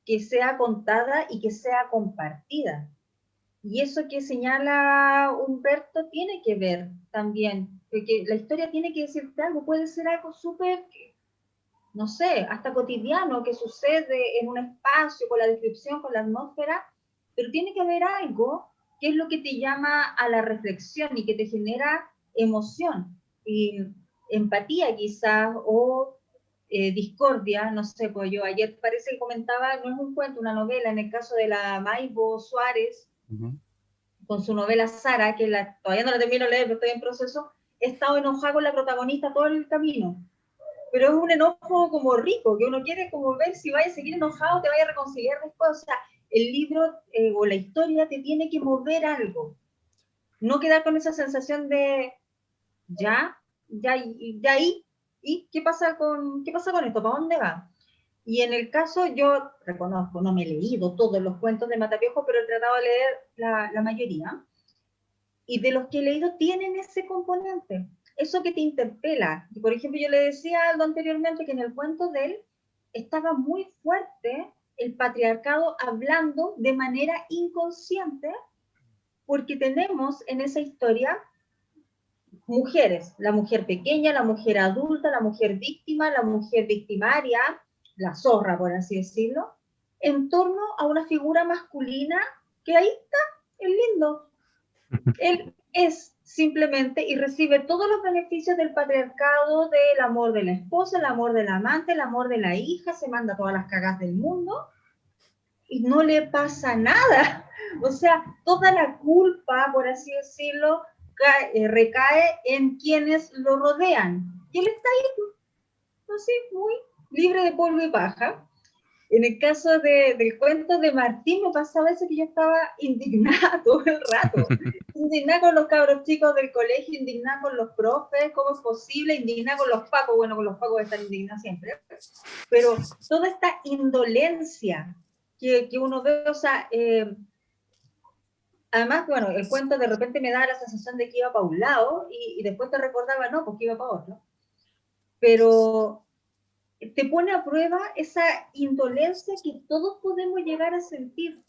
que sea contada y que sea compartida? Y eso que señala Humberto tiene que ver también, porque la historia tiene que decirte algo, puede ser algo súper, no sé, hasta cotidiano, que sucede en un espacio, con la descripción, con la atmósfera, pero tiene que haber algo que es lo que te llama a la reflexión y que te genera emoción y empatía quizás, o discordia, no sé, pues yo ayer parece que comentaba, no es un cuento, una novela, en el caso de la Maibo Suárez, con su novela Sara, que todavía no la termino de leer, pero estoy en proceso, he estado enojada con la protagonista todo el camino, pero es un enojo como rico, que uno quiere como ver si vaya a seguir enojado, te vaya a reconciliar después. O sea, el libro o la historia te tiene que mover algo, no quedar con esa sensación de ya ahí, ¿y qué pasa con esto? ¿Para dónde va? Y en el caso, yo reconozco, no me he leído todos los cuentos de Matapiojo, pero he tratado de leer la mayoría, y de los que he leído tienen ese componente, eso que te interpela. Y por ejemplo, yo le decía algo anteriormente, que en el cuento de él estaba muy fuerte el patriarcado hablando de manera inconsciente, porque tenemos en esa historia mujeres, la mujer pequeña, la mujer adulta, la mujer víctima, la mujer victimaria, la zorra, por así decirlo, en torno a una figura masculina que ahí está, es lindo. Él es simplemente y recibe todos los beneficios del patriarcado, del amor de la esposa, el amor del amante, el amor de la hija, se manda todas las cagas del mundo, y no le pasa nada. O sea, toda la culpa, por así decirlo, recae en quienes lo rodean. Y él está ahí, no sé, muy libre de polvo y paja. En el caso del cuento de Martín, me pasaba eso que yo estaba indignada todo el rato. Indignada con los cabros chicos del colegio, indignada con los profes, ¿cómo es posible? Indignada con los pacos, bueno, con los pacos están indignados siempre. Pero toda esta indolencia que uno ve, o sea, además, bueno, el cuento de repente me daba la sensación de que iba para un lado y después te recordaba, no, porque iba para otro. Pero te pone a prueba esa indolencia que todos podemos llegar a sentir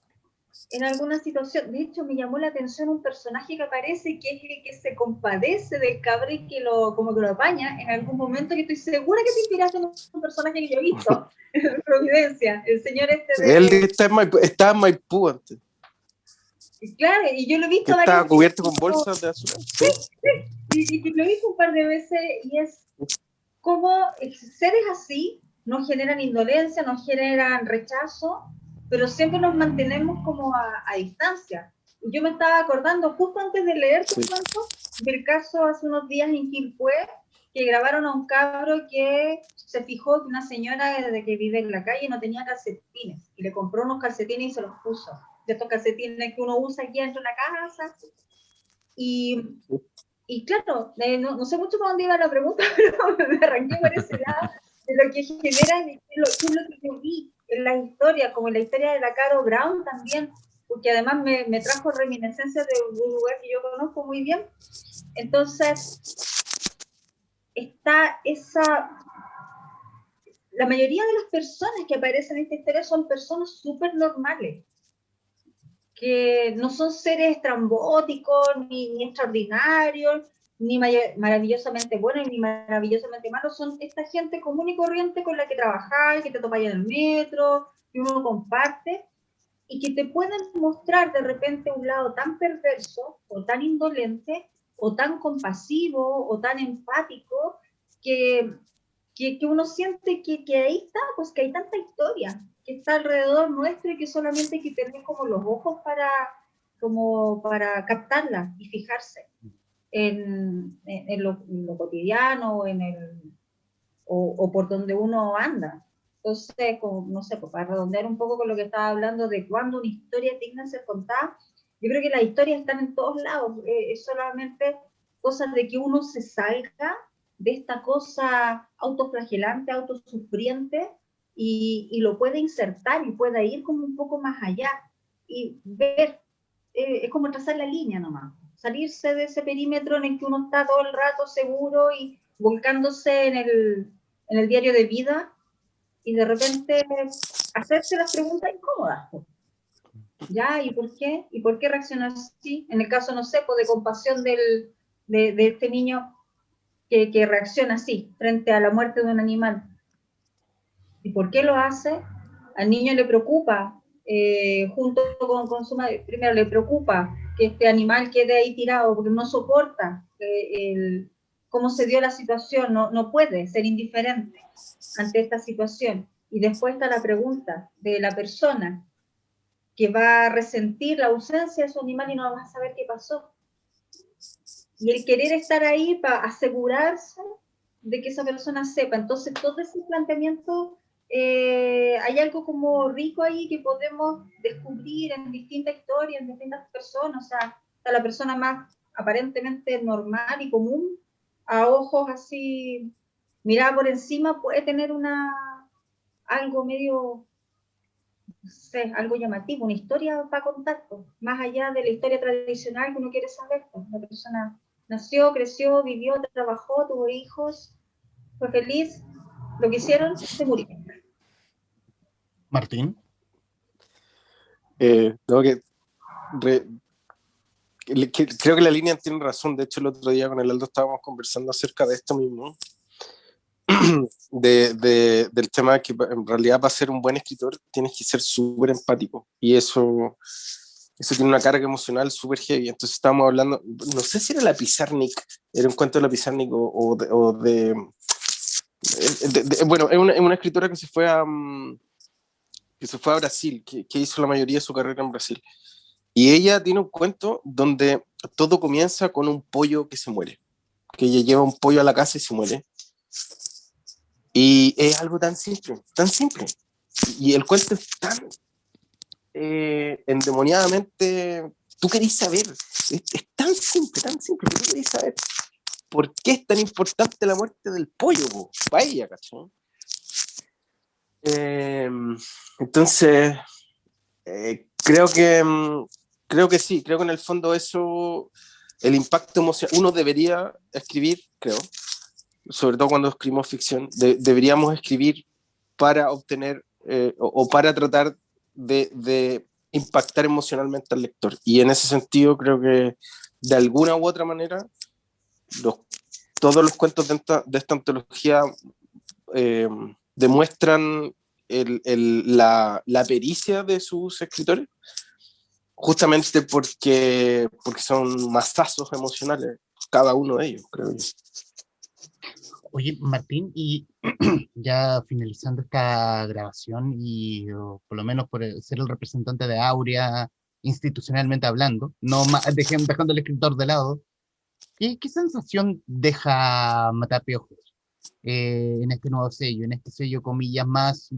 en alguna situación. De hecho, me llamó la atención un personaje que aparece, que es el que se compadece del cabre y que como que lo apaña en algún momento, que estoy segura que te inspiraste en un personaje que yo he visto, en Providencia, el señor este de...
Él estaba en Maipú antes.
Claro, y yo lo he visto
Que
varias
estaba cubierto
veces,
con bolsas de azúcar. Sí.
y lo he visto un par de veces, y es como seres así nos generan indolencia, nos generan rechazo, pero siempre nos mantenemos como a distancia. Y yo me estaba acordando, justo antes de leer tu cuento, del caso hace unos días en Quilpué, que grabaron a un cabro que se fijó que una señora desde que vive en la calle no tenía calcetines, y le compró unos calcetines y se los puso. De estos calcetines que uno usa aquí dentro de la casa. Y claro, no sé mucho por dónde iba la pregunta, pero me arranqué por ese lado de lo que genera, que es lo que yo vi en la historia, como en la historia de la Caro Brown también, porque además me trajo reminiscencias de un lugar que yo conozco muy bien. Entonces, está la mayoría de las personas que aparecen en esta historia son personas súper normales, que no son seres estrambóticos, ni extraordinarios, ni maravillosamente buenos, ni maravillosamente malos, son esta gente común y corriente con la que trabajáis, que te topas en el metro, que uno comparte, y que te pueden mostrar de repente un lado tan perverso, o tan indolente, o tan compasivo, o tan empático, que uno siente que ahí está, pues que hay tanta historia que está alrededor nuestro y que solamente hay que tener como los ojos para captarla y fijarse en lo cotidiano, o por donde uno anda. Entonces, como, no sé, pues para redondear un poco con lo que estaba hablando de cuando una historia es digna de ser contada, yo creo que las historias están en todos lados, es solamente cosas de que uno se salga de esta cosa autoflagelante, autosufriente, y lo puede insertar y pueda ir como un poco más allá y ver, es como trazar la línea nomás, salirse de ese perímetro en el que uno está todo el rato seguro y volcándose en el diario de vida, y de repente hacerse las preguntas incómodas. ¿Ya? ¿Y por qué? ¿Y por qué reacciona así? En el caso, no sé, pues de compasión de este niño que reacciona así frente a la muerte de un animal. ¿Y por qué lo hace? Al niño le preocupa, junto con su madre, primero le preocupa que este animal quede ahí tirado porque no soporta cómo se dio la situación, no puede ser indiferente ante esta situación. Y después está la pregunta de la persona que va a resentir la ausencia de su animal y no va a saber qué pasó. Y el querer estar ahí para asegurarse de que esa persona sepa. Entonces, todo ese planteamiento, hay algo como rico ahí que podemos descubrir en distintas historias, en distintas personas. O sea, está la persona más aparentemente normal y común, a ojos así, mirada por encima, puede tener algo medio, no sé, algo llamativo, una historia para contar, pues, más allá de la historia tradicional que uno quiere saber. Pues, una persona nació, creció, vivió, trabajó, tuvo hijos, fue feliz, lo que hicieron, se murió.
Martín.
No, creo que la línea tiene razón. De hecho, el otro día con el Aldo estábamos conversando acerca de esto mismo, del tema que en realidad para ser un buen escritor tienes que ser súper empático, y eso tiene una carga emocional súper heavy. Entonces estábamos hablando, no sé si era la Pizarnik, era un cuento de la Pizarnik bueno, es una escritora que se fue que se fue a Brasil, que hizo la mayoría de su carrera en Brasil. Y ella tiene un cuento donde todo comienza con un pollo que se muere, que ella lleva un pollo a la casa y se muere. Y es algo tan simple, tan simple. Y el cuento es tan endemoniadamente... Tú querés saber, es tan simple, que tú querés saber por qué es tan importante la muerte del pollo, po, para ella, ¿cachai? Entonces, creo que sí, creo que en el fondo eso, el impacto emocional, uno debería escribir, creo, sobre todo cuando escribimos ficción, deberíamos escribir para obtener o para tratar de impactar emocionalmente al lector. Y en ese sentido creo que de alguna u otra manera todos los cuentos de esta antología demuestran la pericia de sus escritores, justamente porque son masazos emocionales, cada uno de ellos, creo yo.
Oye, Martín, y ya finalizando esta grabación y o por lo menos por ser el representante de Áurea, institucionalmente hablando, no dejando al escritor de lado, ¿qué sensación deja Matapiojos en este nuevo sello, en este sello, comillas, más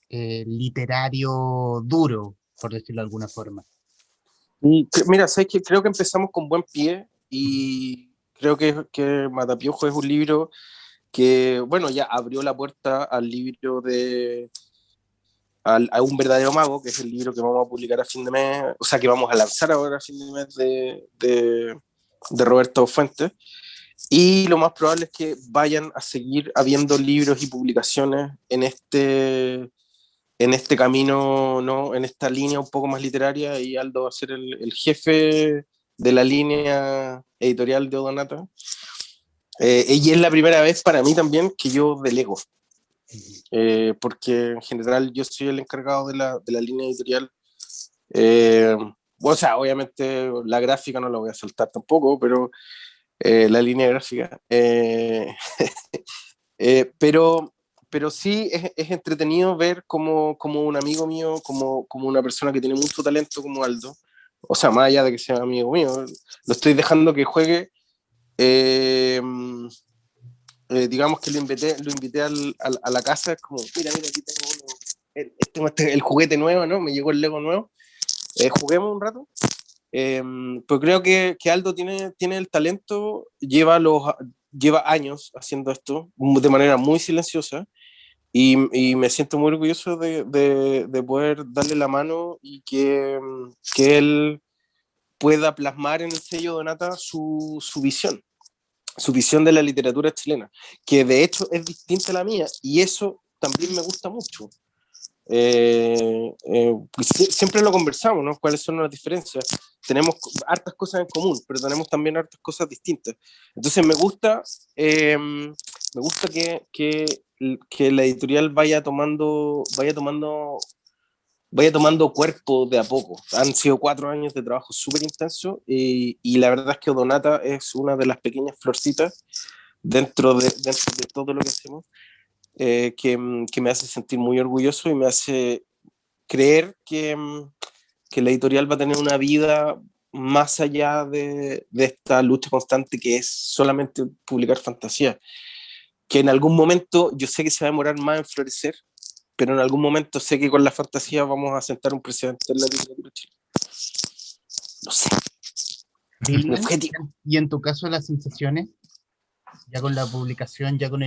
literario duro, por decirlo de alguna forma?
Y mira, sabes que creo que empezamos con buen pie y creo que Matapiojo es un libro que, bueno, ya abrió la puerta al libro a Un verdadero mago, que es el libro que vamos a publicar a fin de mes, o sea, que vamos a lanzar ahora a fin de mes de Roberto Fuentes. Y lo más probable es que vayan a seguir habiendo libros y publicaciones en este camino, ¿no? En esta línea un poco más literaria, y Aldo va a ser el jefe de la línea editorial de Odonata. Y es la primera vez para mí también que yo delego, porque en general yo soy el encargado de la línea editorial. O sea, obviamente la gráfica no la voy a saltar tampoco, pero la línea gráfica. Pero sí es entretenido ver como un amigo mío, como una persona que tiene mucho talento como Aldo, o sea, más allá de que sea amigo mío, lo estoy dejando que juegue. Digamos que lo invité a la casa, es como, mira, aquí tengo el juguete nuevo, ¿no? Me llegó el Lego nuevo, juguemos un rato. Pues creo que Aldo tiene el talento, lleva años haciendo esto de manera muy silenciosa, y me siento muy orgulloso de poder darle la mano y que él pueda plasmar en el sello Donata su visión de la literatura chilena, que de hecho es distinta a la mía, y eso también me gusta mucho. Pues siempre lo conversamos, ¿no? ¿Cuáles son las diferencias? Tenemos hartas cosas en común, pero tenemos también hartas cosas distintas. Entonces me gusta que la editorial vaya tomando cuerpo de a poco. Han sido 4 años de trabajo súper intenso, y la verdad es que Odonata es una de las pequeñas florcitas dentro de todo lo que hacemos, que me hace sentir muy orgulloso y me hace creer que la editorial va a tener una vida más allá de esta lucha constante que es solamente publicar fantasía, que en algún momento yo sé que se va a demorar más en florecer, pero en algún momento sé que con la fantasía vamos a sentar un precedente en la literatura chilena. No sé.
Dylan, y en tu caso las sensaciones, ya con la publicación, ya con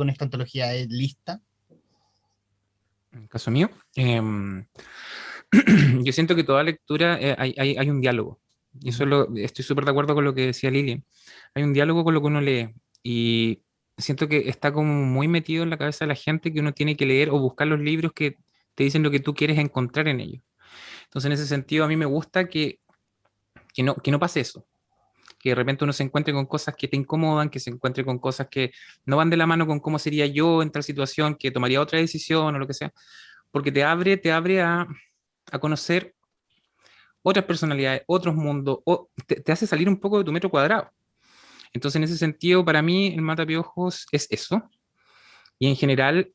esta antología lista.
En el caso mío, yo siento que toda lectura hay un diálogo. Y eso estoy súper de acuerdo con lo que decía Lilian. Hay un diálogo con lo que uno lee. Y siento que está como muy metido en la cabeza de la gente que uno tiene que leer o buscar los libros que te dicen lo que tú quieres encontrar en ellos. Entonces, en ese sentido, a mí me gusta que no pase eso. Que de repente uno se encuentre con cosas que te incomodan, que se encuentre con cosas que no van de la mano con cómo sería yo en tal situación, que tomaría otra decisión o lo que sea. Porque te abre a conocer otras personalidades, otros mundos, o te hace salir un poco de tu metro cuadrado. Entonces, en ese sentido, para mí, el Matapiojos es eso. Y en general,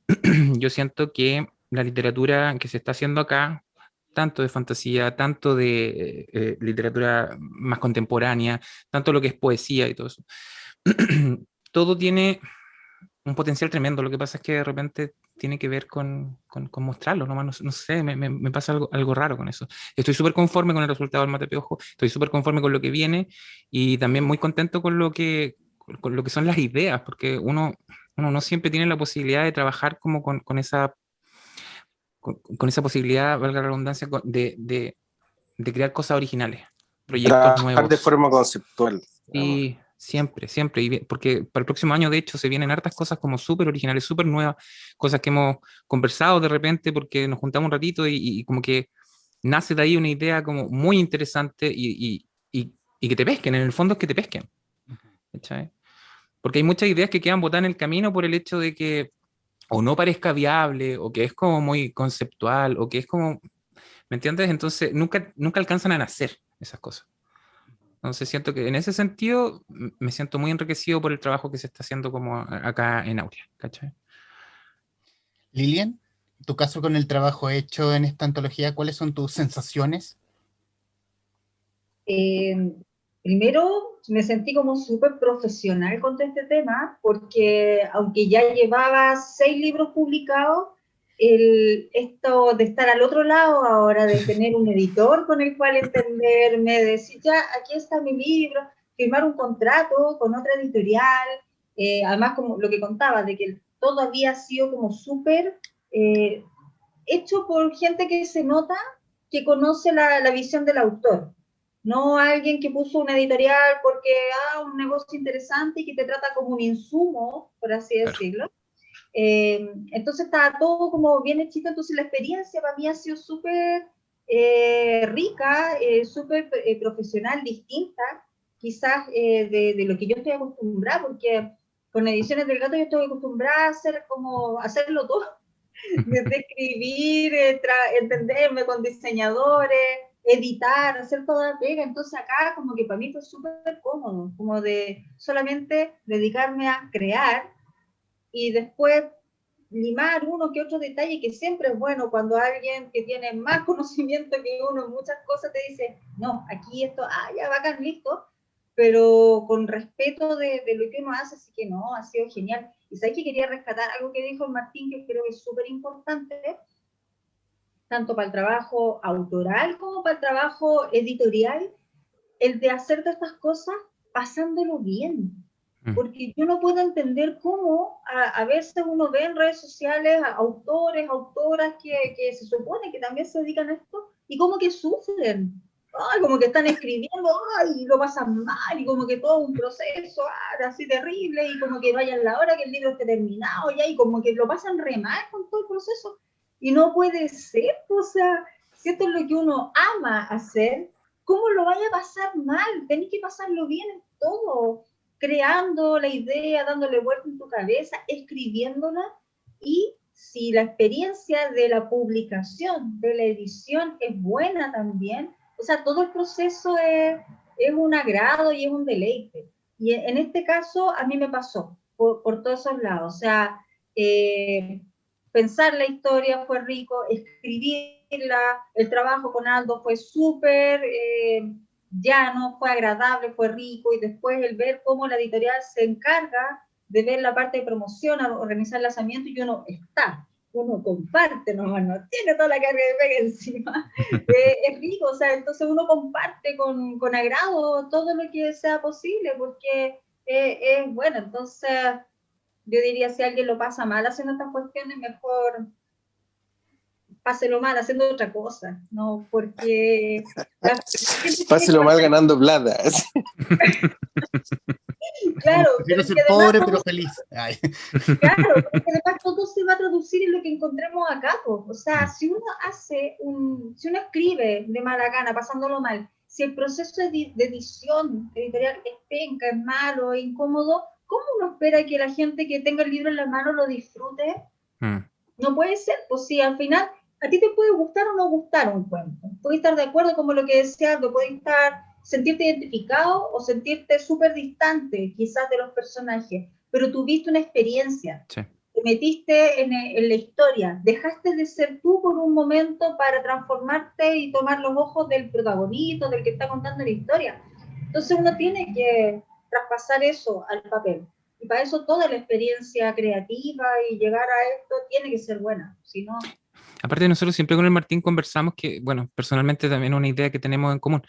yo siento que la literatura que se está haciendo acá, tanto de fantasía, tanto de literatura más contemporánea, tanto lo que es poesía y todo eso, todo tiene un potencial tremendo. Lo que pasa es que de repente tiene que ver con mostrarlo, ¿no? No, no sé, me pasa algo raro con eso. Estoy súper conforme con el resultado del Matapiojo, estoy súper conforme con lo que viene y también muy contento con lo que son las ideas, porque uno no siempre tiene la posibilidad de trabajar como con esa posibilidad, valga la redundancia, de crear cosas originales, proyectos
Trabajar de
nuevos.
forma conceptual, digamos.
Y siempre, siempre, porque para el próximo año, de hecho, se vienen hartas cosas como súper originales, súper nuevas, cosas que hemos conversado de repente porque nos juntamos un ratito y como que nace de ahí una idea como muy interesante y que te pesquen, en el fondo es que te pesquen, ¿cachai? Porque hay muchas ideas que quedan botadas en el camino por el hecho de que o no parezca viable, o que es como muy conceptual, o que es como, ¿me entiendes? Entonces nunca alcanzan a nacer esas cosas. Entonces siento que en ese sentido me siento muy enriquecido por el trabajo que se está haciendo como acá en Aurea, ¿cachai?
Lilian, tu caso con el trabajo hecho en esta antología, ¿cuáles son tus sensaciones?
Eh, Primero me sentí como súper profesional con todo este tema, porque aunque ya llevaba 6 libros publicados, esto de estar al otro lado ahora, de tener un editor con el cual entenderme, de decir, ya, aquí está mi libro, firmar un contrato con otra editorial, además como lo que contaba, de que todo había sido como súper eh, hecho por gente que se nota que conoce la visión del autor, no alguien que puso una editorial porque, un negocio interesante y que te trata como un insumo, por así
Claro.
decirlo. Entonces estaba todo como bien hechito, entonces la experiencia para mí ha sido súper rica, súper profesional, distinta, quizás de lo que yo estoy acostumbrada, porque con Ediciones del Gato yo estoy acostumbrada a hacer como, hacerlo todo, desde escribir, entenderme con diseñadores, editar, hacer toda la pega. Entonces acá como que para mí fue súper cómodo, como de solamente dedicarme a crear y después limar uno que otro detalle, que siempre es bueno cuando alguien que tiene más conocimiento que uno en muchas cosas te dice, no, aquí esto, ya bacán, listo, pero con respeto de lo que uno hace, así que no, ha sido genial. Y sabes que quería rescatar algo que dijo Martín, que creo que es súper importante, tanto para el trabajo autoral como para el trabajo editorial, el de hacer todas estas cosas pasándolo bien. Porque yo no puedo entender cómo a veces uno ve en redes sociales a autores, autoras que se supone que también se dedican a esto y como que sufren. Ay, como que están escribiendo, ay, y lo pasan mal, y como que todo un proceso, así terrible, y como que vayan la hora que el libro esté terminado ya, y como que lo pasan re mal con todo el proceso. Y no puede ser, o sea, si esto es lo que uno ama hacer, ¿cómo lo vaya a pasar mal? Tenés que pasarlo bien en todo, creando la idea, dándole vuelta en tu cabeza, escribiéndola, y si la experiencia de la publicación, de la edición es buena también, o sea, todo el proceso es un agrado y es un deleite. Y en este caso a mí me pasó por todos esos lados, o sea, pensar la historia fue rico, escribirla, el trabajo con Aldo fue súper llano, fue agradable, fue rico, y después el ver cómo la editorial se encarga de ver la parte de promoción, organizar el lanzamiento, y uno comparte nomás, no tiene toda la carga de pega encima. Es rico, o sea, entonces uno comparte con agrado todo lo que sea posible, porque es bueno. Entonces yo diría, si alguien lo pasa mal haciendo estas cuestiones, mejor páselo mal haciendo otra cosa, ¿no? Porque la gente tiene que
Páselo mal
pasar,
ganando plata.
claro,
Prefiero
pero
ser
que además
pobre pero
todo,
feliz. Ay.
claro, pero que además todo se va a traducir en lo que encontremos acá, pues. O sea, si uno si uno escribe de mala gana, pasándolo mal, si el proceso de edición editorial es penca, es malo, es incómodo, ¿cómo uno espera que la gente que tenga el libro en la mano lo disfrute? No puede ser, pues si al final a ti te puede gustar o no gustar un cuento, puedes estar de acuerdo como lo que decías, puedes sentirte identificado o sentirte súper distante quizás de los personajes, pero tuviste una experiencia.
Sí.
te metiste en la historia, dejaste de ser tú por un momento para transformarte y tomar los ojos del protagonista, del que está contando la historia. Entonces uno tiene que traspasar eso al papel. Y para eso toda la experiencia creativa y llegar a esto tiene que ser buena, si no...
Aparte, nosotros siempre con el Martín conversamos que, bueno, personalmente también una idea que tenemos en común,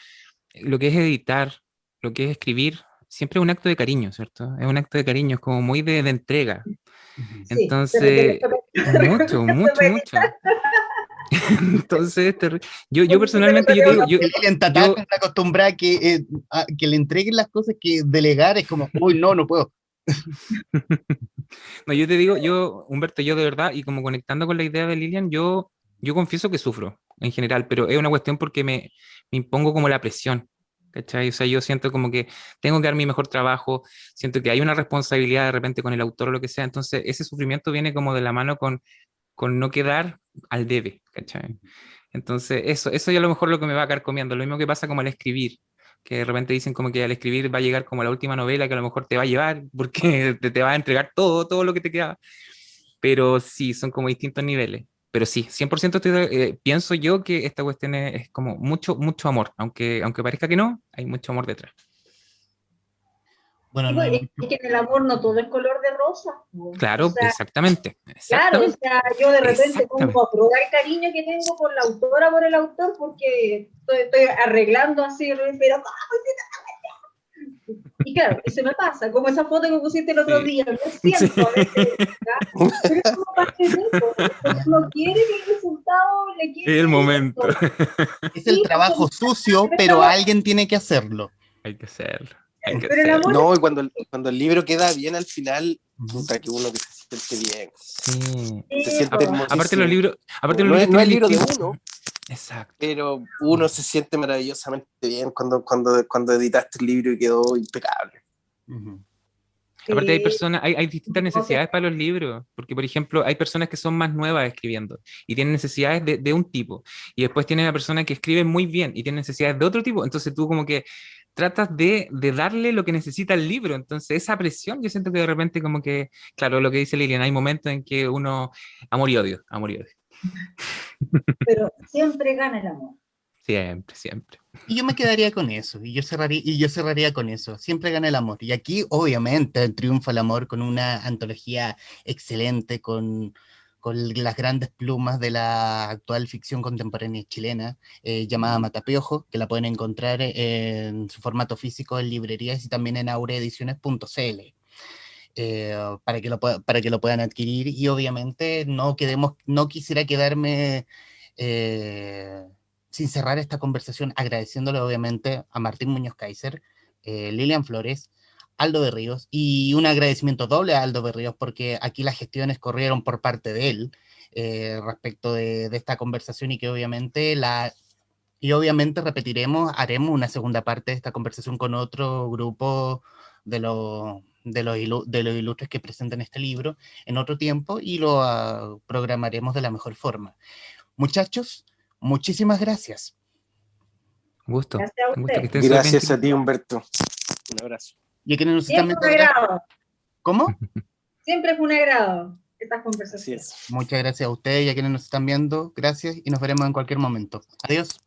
lo que es editar, lo que es escribir, siempre es un acto de cariño, ¿cierto? Es un acto de cariño, es como muy de entrega.
Ujú.
Sí,
Entonces, mucho, mucho, mucho. Entonces, yo personalmente, yo te digo,
Lilian está tan acostumbrada a que le entreguen las cosas que delegar es como, uy, no puedo.
no, yo te digo, Humberto, yo de verdad, y como conectando con la idea de Lilian, yo confieso que sufro en general, pero es una cuestión porque me impongo como la presión, ¿cachai? O sea, yo siento como que tengo que dar mi mejor trabajo, siento que hay una responsabilidad de repente con el autor o lo que sea, entonces ese sufrimiento viene como de la mano con no quedar al debe, ¿cachai? Entonces, eso ya a lo mejor lo que me va a quedar comiendo, lo mismo que pasa como al escribir, que de repente dicen como que al escribir va a llegar como la última novela que a lo mejor te va a llevar, porque te va a entregar todo lo que te queda, pero sí, son como distintos niveles. Pero sí, 100% pienso yo que esta cuestión es como mucho, mucho amor, aunque parezca que no, hay mucho amor detrás.
Bueno,
Sí,
no hay
pues,
mucho.
es que en el amor no todo es color de rosa. Pues. O
Claro,
sea,
exactamente,
claro, o
exactamente,
sea, yo de repente
exactamente.
pongo a prueba el cariño que tengo por la autora, por el autor, porque estoy arreglando así, pero ¿cómo? Y claro, y se me pasa, como esa foto que pusiste el otro
Sí.
día, lo
Sí.
siento a veces, ¿ya? Pero es como parte de eso, porque uno quiere que el resultado le
Es el
quede
momento.
lindo.
Es el
Sí, porque
trabajo sucio, pero alguien tiene que hacerlo.
Hay que hacerlo, hay que
pero el
hacerlo.
amor
No, y cuando el libro queda bien al final,
Ujú.
puta que uno que se siente bien,
Sí.
se
es,
siente
Aparte los
hermosísimo.
libros,
No es, no es
tienen
el libro de
distintos.
uno,
Exacto.
pero uno se siente maravillosamente bien cuando editaste el libro y quedó impecable.
Ujú.
Aparte hay
sí,
personas, hay distintas
no sé,
necesidades para los libros, porque por ejemplo hay personas que son más nuevas escribiendo y tienen necesidades de un tipo, y después tienen a personas que escriben muy bien y tienen necesidades de otro tipo, entonces tú como que tratas de darle lo que necesita el libro, entonces esa presión yo siento que de repente como que, claro, lo que dice Lilian, hay momentos en que uno, amor y odio, amor y odio,
pero siempre gana el amor.
siempre, siempre.
Y yo me quedaría con eso, y yo cerraría con eso. Siempre gana el amor. Y aquí, obviamente, triunfa el amor con una antología excelente, con las grandes plumas de la actual ficción contemporánea chilena, llamada Matapiojo, que la pueden encontrar en su formato físico en librerías y también en aureediciones.cl. Para que lo puedan adquirir y obviamente no quisiera quedarme eh, sin cerrar esta conversación agradeciéndole obviamente a Martín Muñoz Kaiser, Lilian Flores, Aldo Berríos y un agradecimiento doble a Aldo Berríos porque aquí las gestiones corrieron por parte de él respecto de esta conversación y obviamente haremos una segunda parte de esta conversación con otro grupo de los ilustres que presentan este libro en otro tiempo y lo programaremos de la mejor forma. Muchachos, muchísimas gracias.
Gracias a
Un gusto que
usted.
estén súper bien,
Gracias a
chicos.
ti, Humberto. Un abrazo.
Y a quienes nos están
Siempre
viendo
un agrado,
¿cómo?
siempre fue un agrado estas
Así
conversaciones.
es.
Muchas gracias a ustedes y a quienes nos están viendo. Gracias y nos veremos en cualquier momento. Adiós.